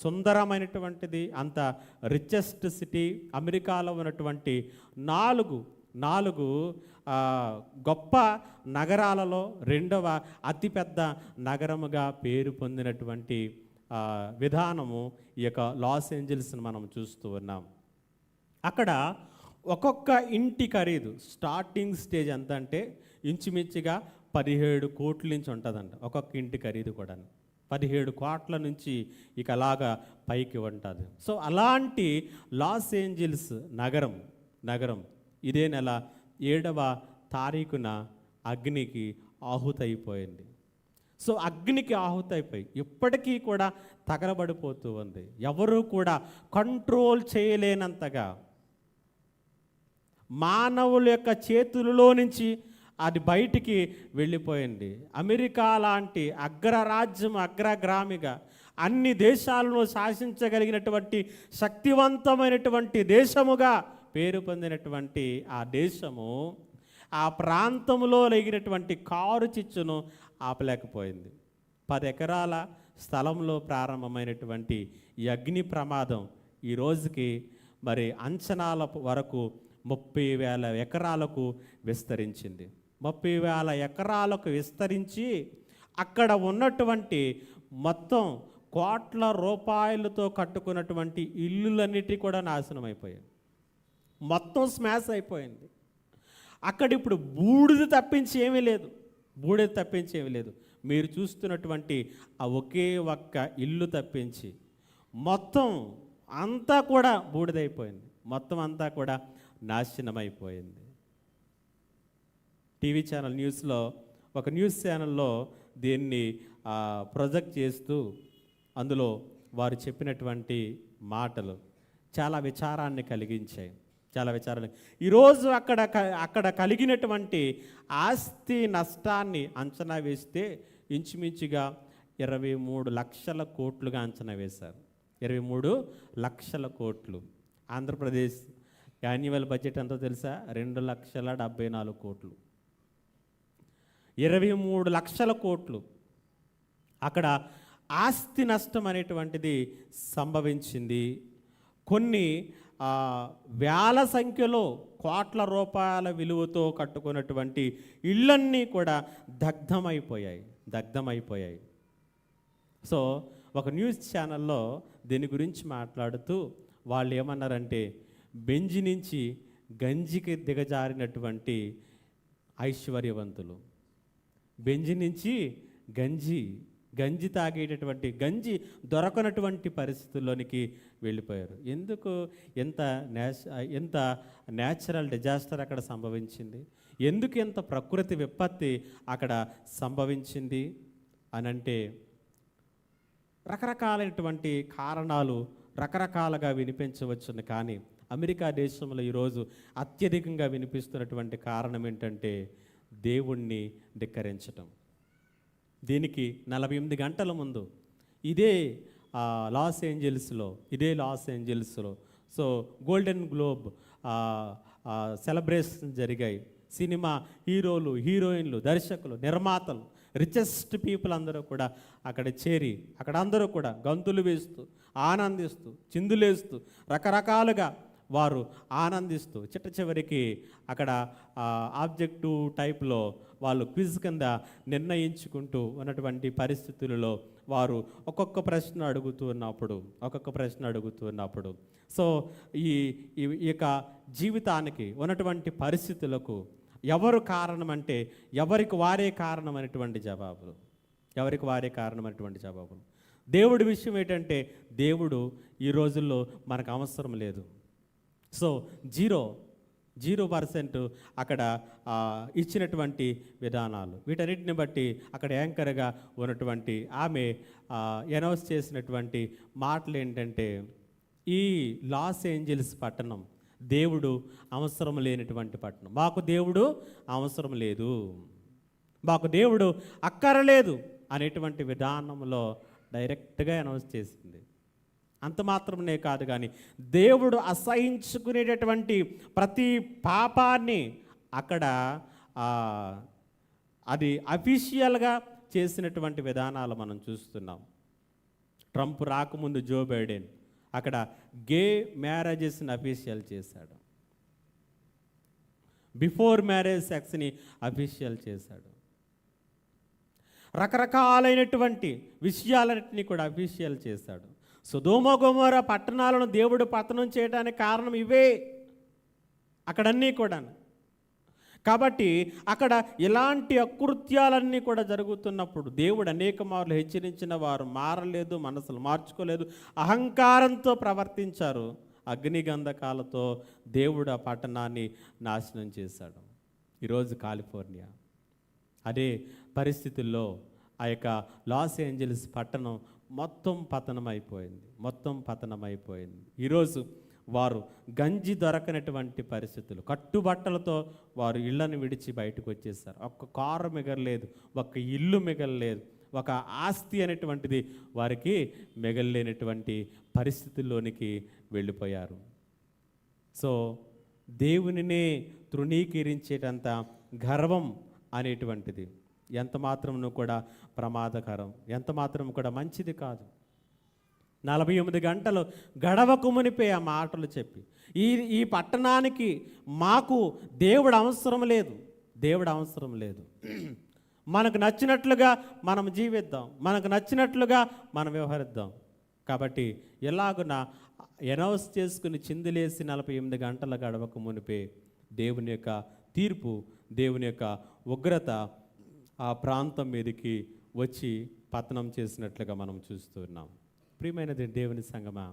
[SPEAKER 1] సుందరమైనటువంటిది, అంత రిచెస్ట్ సిటీ. అమెరికాలో ఉన్నటువంటి నాలుగు గొప్ప నగరాలలో 2వ అతిపెద్ద నగరముగా పేరు పొందినటువంటి విధానము ఈ యొక్క లాస్ ఏంజల్స్ని మనం చూస్తూ ఉన్నాం. అక్కడ ఒక్కొక్క ఇంటి ఖరీదు స్టార్టింగ్ స్టేజ్ ఎంత అంటే ఇంచుమించుగా 17 కోట్ల నుంచి ఉంటుందంట. ఒక్కొక్క ఇంటి ఖరీదు కూడా 17 కోట్ల నుంచి ఇక అలాగా పైకి ఉంటుంది. సో అలాంటి లాస్ ఏంజల్స్ నగరం ఇదే నెల 7వ తారీఖున అగ్నికి ఆహుతైపోయింది. సో అగ్నికి ఆహుతైపోయి ఇప్పటికీ కూడా తగలబడిపోతూ ఉంది. ఎవరు కూడా కంట్రోల్ చేయలేనంతగా మానవుల యొక్క చేతులలో నుంచి అది బయటికి వెళ్ళిపోయింది. అమెరికా లాంటి అగ్రరాజ్యం, అగ్రగ్రామిగా అన్ని దేశాలను శాసించగలిగినటువంటి శక్తివంతమైనటువంటి దేశముగా పేరు పొందినటువంటి ఆ దేశము ఆ ప్రాంతంలో లేగినటువంటి కారు చిచ్చును ఆపలేకపోయింది. 10 ఎకరాల స్థలంలో ప్రారంభమైనటువంటి ఈ అగ్ని ప్రమాదం ఈ రోజుకి మరి అంచనాల వరకు 30,000 ఎకరాలకు విస్తరించింది. 30,000 ఎకరాలకు విస్తరించి అక్కడ ఉన్నటువంటి మొత్తం కోట్ల రూపాయలతో కట్టుకున్నటువంటి ఇల్లులన్నిటి కూడా నాశనం అయిపోయాయి. మొత్తం స్మాష్ అయిపోయింది. అక్కడ ఇప్పుడు బూడిద తప్పించి ఏమీ లేదు. మీరు చూస్తున్నటువంటి ఆ ఒకే ఒక్క ఇల్లు తప్పించి మొత్తం అంతా కూడా బూడిదైపోయింది. మొత్తం అంతా కూడా నాశనమైపోయింది. టీవీ ఛానల్ న్యూస్లో, ఒక న్యూస్ ఛానల్లో దీన్ని ప్రొజెక్ట్ చేస్తూ అందులో వారు చెప్పినటువంటి మాటలు చాలా విచారాన్ని కలిగించాయి. చాలా విచారాన్ని ఈరోజు అక్కడ కలిగినటువంటి ఆస్తి నష్టాన్ని అంచనా వేస్తే ఇంచుమించుగా 23 లక్షల కోట్లుగా అంచనా వేశారు. 23 లక్షల కోట్లు. ఆంధ్రప్రదేశ్ యాన్యువల్ బడ్జెట్ ఎంతో తెలుసా? 2,74 కోట్లు. 23 లక్షల కోట్లు అక్కడ ఆస్తి నష్టం అనేటువంటిది సంభవించింది. కొన్ని వేల సంఖ్యలో కోట్ల రూపాయల విలువతో కట్టుకున్నటువంటి ఇళ్ళన్నీ కూడా దగ్ధమైపోయాయి. సో ఒక న్యూస్ ఛానల్లో దీని గురించి మాట్లాడుతూ వాళ్ళు ఏమన్నారంటే, బెంజి నుంచి గంజికి దిగజారినటువంటి ఐశ్వర్యవంతులు, బెంజి నుంచి గంజి తాగేటటువంటి, గంజి దొరకనటువంటి పరిస్థితుల్లోనికి వెళ్ళిపోయారు. ఎందుకు ఎంత న్యాచురల్ డిజాస్టర్ అక్కడ సంభవించింది? ఎందుకు ఎంత ప్రకృతి విపత్తి అక్కడ సంభవించింది అనంటే, రకరకాలైనటువంటి కారణాలు రకరకాలుగా వినిపించవచ్చును. కానీ అమెరికా దేశంలో ఈరోజు అత్యధికంగా వినిపిస్తున్నటువంటి కారణం ఏంటంటే దేవుణ్ణి ధిక్కరించటం. దీనికి 48 గంటల ముందు ఇదే లాస్ ఏంజల్స్లో సో గోల్డెన్ గ్లోబ్ సెలబ్రేషన్ జరిగాయి. సినిమా హీరోలు, హీరోయిన్లు, దర్శకులు, నిర్మాతలు, రిచెస్ట్ పీపుల్ అందరూ కూడా అక్కడ చేరి అక్కడ అందరూ కూడా గంతులు వేస్తూ, ఆనందిస్తూ, చిందులేస్తూ, రకరకాలుగా వారు ఆనందిస్తూ చిట్ట చివరికి అక్కడ ఆబ్జెక్టివ్ టైప్లో వాళ్ళు క్విజ్ కింద నిర్ణయించుకుంటూ ఉన్నటువంటి పరిస్థితులలో వారు ఒక్కొక్క ప్రశ్న అడుగుతున్నప్పుడు సో ఈ యొక్క జీవితానికి ఉన్నటువంటి పరిస్థితులకు ఎవరు కారణం అంటే ఎవరికి వారే కారణమైనటువంటి జవాబులు. దేవుడి విషయం ఏంటంటే దేవుడు ఈ రోజుల్లో మనకు అవసరం లేదు. సో 0% అక్కడ ఇచ్చినటువంటి విధానాలు, వీటన్నిటిని బట్టి అక్కడ యాంకర్గా ఉన్నటువంటి ఆమె అనౌన్స్ చేసినటువంటి మాటలు ఏంటంటే, ఈ లాస్ ఏంజల్స్ పట్టణం దేవుడు అవసరం లేనటువంటి పట్టణం, మాకు దేవుడు అవసరం లేదు, మాకు దేవుడు అక్కరలేదు అనేటువంటి విధానంలో డైరెక్ట్గా అనౌన్స్ చేసింది. అంత మాత్రమే కాదు, కానీ దేవుడు అసహించుకునేటటువంటి ప్రతి పాపాన్ని అక్కడ అది అఫీషియల్గా చేసినటువంటి విధానాలు మనం చూస్తున్నాం. ట్రంప్ రాకముందు జో బైడెన్ అక్కడ గే మ్యారేజెస్ని అఫీషియల్ చేశాడు, బిఫోర్ మ్యారేజ్ సెక్స్ని అఫీషియల్ చేశాడు, రకరకాలైనటువంటి విషయాలన్నింటినీ కూడా అఫీషియల్ చేశాడు. సొదొమ గొమొర్రా పట్టణాలను దేవుడు పతనం చేయడానికి కారణం ఇవే అక్కడన్నీ కూడా. కాబట్టి అక్కడ ఇలాంటి అకృత్యాలన్నీ కూడా జరుగుతున్నప్పుడు దేవుడు అనేక మార్లు హెచ్చరించిన వారు మారలేదు, మనసులు మార్చుకోలేదు, అహంకారంతో ప్రవర్తించారు. అగ్నిగంధకాలతో దేవుడు ఆ పట్టణాన్ని నాశనం చేశాడు. ఈరోజు కాలిఫోర్నియా అదే పరిస్థితుల్లో ఆ యొక్క లాస్ ఏంజల్స్ పట్టణం మొత్తం పతనమైపోయింది. ఈరోజు వారు గంజి దొరకనటువంటి పరిస్థితులు, కట్టుబట్టలతో వారు ఇళ్లను విడిచి బయటకు వచ్చేసారు. ఒక్క కారు మిగలలేదు, ఒక్క ఇల్లు మిగలలేదు, ఒక ఆస్తి అనేటువంటిది వారికి మిగలలేనటువంటి పరిస్థితుల్లోనికి వెళ్ళిపోయారు. సో దేవునినే తృణీకరించేటంత గర్వం అనేటువంటిది ఎంత మాత్రము కూడా ప్రమాదకరం, ఎంత మాత్రం కూడా మంచిది కాదు. 48 గంటలు గడవకు మునిపే ఆ మాటలు చెప్పి ఈ పట్టణానికి మాకు దేవుడు అవసరం లేదు, మనకు నచ్చినట్లుగా మనం జీవిద్దాం, మనకు నచ్చినట్లుగా మనం వ్యవహరిద్దాం. కాబట్టి ఎలాగున అనౌన్స్ చేసుకుని చిందులేసి 48 గంటల గడవకు మునిపే దేవుని యొక్క తీర్పు, దేవుని యొక్క ఉగ్రత ఆ ప్రాంతం మీదకి వచ్చి పతనం చేసినట్లుగా మనం చూస్తున్నాం. ప్రియమైనది దేవుని సంగమా,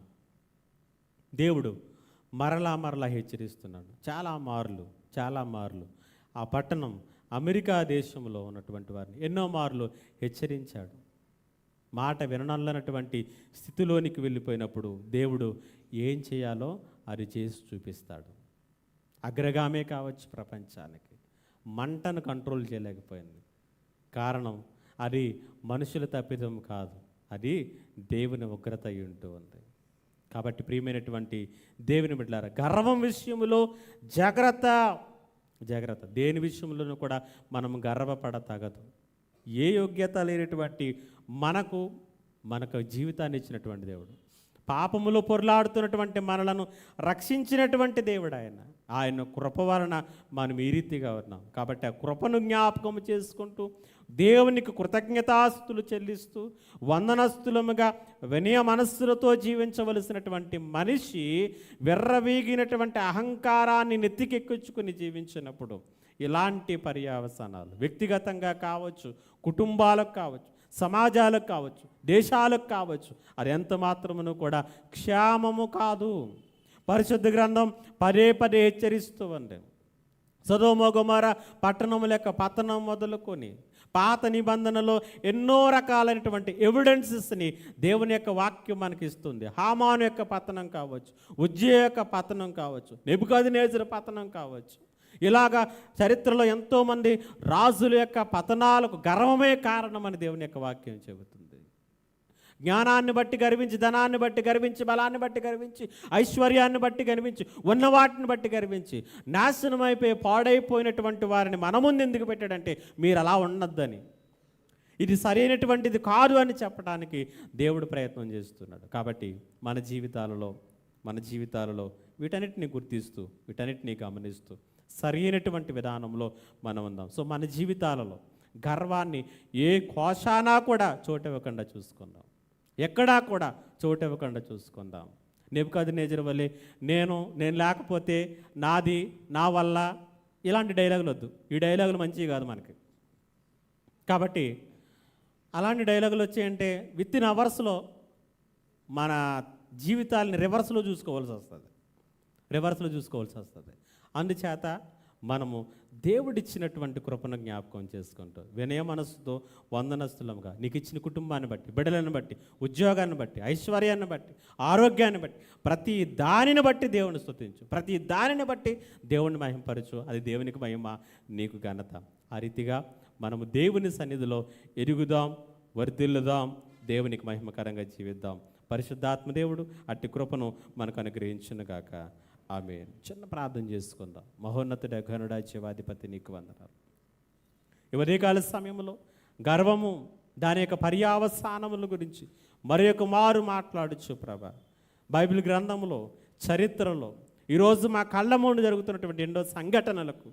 [SPEAKER 1] దేవుడు మరలా హెచ్చరిస్తున్నాడు. చాలా మార్లు ఆ పట్టణం అమెరికా దేశంలో ఉన్నటువంటి వారిని ఎన్నో మార్లు హెచ్చరించాడు. మాట విననల్లనటువంటి స్థితిలోనికి వెళ్ళిపోయినప్పుడు దేవుడు ఏం చేయాలో అది చేసి చూపిస్తాడు. అగ్రగామే కావచ్చు ప్రపంచానికి, మంటను కంట్రోల్ చేయలేకపోయింది. కారణం అది మనుషుల తప్పిదం కాదు, అది దేవుని ఉగ్రత అయి ఉంటూ ఉంది. కాబట్టి ప్రియమైనటువంటి దేవుని బిడ్డలారా, గర్వం విషయంలో జాగ్రత్త. దేని విషయంలోనూ కూడా మనం గర్వపడతగదు. ఏ యోగ్యత లేనటువంటి మనకు జీవితాన్ని ఇచ్చినటువంటి దేవుడు, పాపములో పొరలాడుతున్నటువంటి మనలను రక్షించినటువంటి దేవుడు ఆయన కృప వలన మనం ఈ రీతిగా ఉన్నాం. కాబట్టి ఆ కృపను జ్ఞాపకం చేసుకుంటూ దేవునికి కృతజ్ఞతాస్తులు చెల్లిస్తూ వందనస్తులముగా వినయ మనస్సులతో జీవించవలసినటువంటి మనిషి విర్రవీగినటువంటి అహంకారాన్ని నెత్తికెక్కించుకుని జీవించినప్పుడు ఇలాంటి పర్యవసానాలు వ్యక్తిగతంగా కావచ్చు, కుటుంబాలకు కావచ్చు, సమాజాలకు కావచ్చు, దేశాలకు కావచ్చు, అది ఎంత మాత్రమును కూడా క్షేమము కాదు. పరిశుద్ధ గ్రంథం పదే హెచ్చరిస్తూ ఉంది. సొదొమ గొమొర్రా పట్టణముల యొక్క పతనం మొదలుకొని పాత నిబంధనలో ఎన్నో రకాలైనటువంటి ఎవిడెన్సెస్ని దేవుని యొక్క వాక్యం మనకి ఇస్తుంది. హామాను యొక్క పతనం కావచ్చు, ఉజ్జియా యొక్క పతనం కావచ్చు, నెబుకద్నెజరు పతనం కావచ్చు. ఇలాగా చరిత్రలో ఎంతోమంది రాజుల యొక్క పతనాలకు గర్వమే కారణమని దేవుని యొక్క వాక్యం చెబుతుంది. జ్ఞానాన్ని బట్టి గర్వించి, ధనాన్ని బట్టి గర్వించి, బలాన్ని బట్టి గర్వించి, ఐశ్వర్యాన్ని బట్టి గర్వించి, ఉన్న వాటిని బట్టి గర్వించి నాశనమైపోయి పాడైపోయినటువంటి వారిని మన ముందు ఎందుకు పెట్టాడంటే మీరు అలా ఉండొద్దని, ఇది సరైనటువంటిది కాదు అని చెప్పడానికి దేవుడు ప్రయత్నం చేస్తున్నాడు. కాబట్టి మన జీవితాలలో వీటన్నిటిని గుర్తిస్తూ, వీటన్నిటిని గమనిస్తూ సరైనటువంటి విధానంలో మనం ఉందాం. సో మన జీవితాలలో గర్వాన్ని ఏ కోశానా కూడా చోటివ్వకుండా చూసుకుందాం, ఎక్కడా కూడా చోటివ్వకుండా చూసుకుందాం. నెబుకద్నెజరు వలె నేను లేకపోతే నాది, నా వల్ల, ఇలాంటి డైలాగులు వద్దు. ఈ డైలాగులు మంచివి కాదు మనకి. కాబట్టి అలాంటి డైలాగులు వచ్చాయంటే విత్ ఇన్ అవర్స్లో మన జీవితాలని రివర్స్లో చూసుకోవాల్సి వస్తుంది. అందుచేత మనము దేవుడిచ్చినటువంటి కృపను జ్ఞాపకం చేసుకుంటూ వినయ మనస్సుతో వందనస్తులముగా నీకు ఇచ్చిన కుటుంబాన్ని బట్టి, బిడ్డలను బట్టి, ఉద్యోగాన్ని బట్టి, ఐశ్వర్యాన్ని బట్టి, ఆరోగ్యాన్ని బట్టి, ప్రతి దానిని బట్టి దేవుని స్తుతించు, ప్రతి దానిని బట్టి దేవుని మహిమపరచు. అది దేవునికి మహిమ, నీకు ఘనత. ఆ రీతిగా మనము దేవుని సన్నిధిలో ఎదుగుదాం, వర్ధిల్లుదాం, దేవునికి మహిమకరంగా జీవిద్దాం. పరిశుద్ధాత్మ దేవుడు అట్టి కృపను మనకు అనుగ్రహించునుగాక. ఆమేన్. చిన్న ప్రార్థన చేసుకుందాం. మహోన్నతుడ, ఘనుడా, జీవాధిపతి, నీకు వందనాలు. ఈ ఉదయకాల సమయంలో గర్వము, దాని యొక్క పర్యావసానముల గురించి మరొక మారు మాట్లాడచ్చు ప్రభా. బైబిల్ గ్రంథంలో, చరిత్రలో ఈరోజు మా కళ్ళ ముందు జరుగుతున్నటువంటి ఎన్నో సంఘటనలకు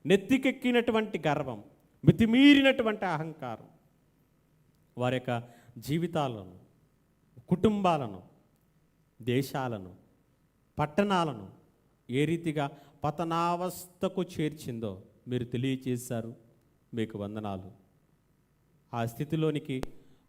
[SPEAKER 1] నెత్తికెక్కినటువంటి గర్వం, మితిమీరినటువంటి అహంకారం వారి యొక్క జీవితాలను, కుటుంబాలను, దేశాలను, పట్టణాలను ఏ రీతిగా పతనావస్థకు చేర్చిందో మీరు తెలియచేశారు. మీకు వందనాలు. ఆ స్థితిలోనికి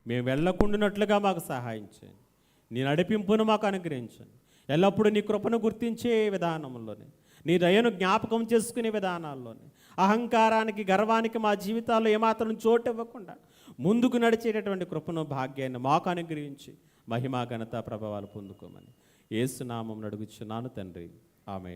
[SPEAKER 1] మేము వెళ్ళకుండానట్లుగా మాకు సహాయం చేయండి. నీ నడిపింపును మాకు అనుగ్రహించండి. ఎల్లప్పుడూ నీ కృపను గుర్తించే విధానంలోనే, నీ దయను జ్ఞాపకం చేసుకునే విధానాల్లోనే, అహంకారానికి, గర్వానికి మా జీవితాల్లో ఏమాత్రం చోటు ఇవ్వకుండా ముందుకు నడిచేటటువంటి కృపను, భాగ్యాన్ని మాకు అనుగ్రహించి మహిమా, ఘనత, ప్రభావాలు పొందుకోమని యేసు నామమున అడుగుచున్నాను తండ్రి. ఆమేన్.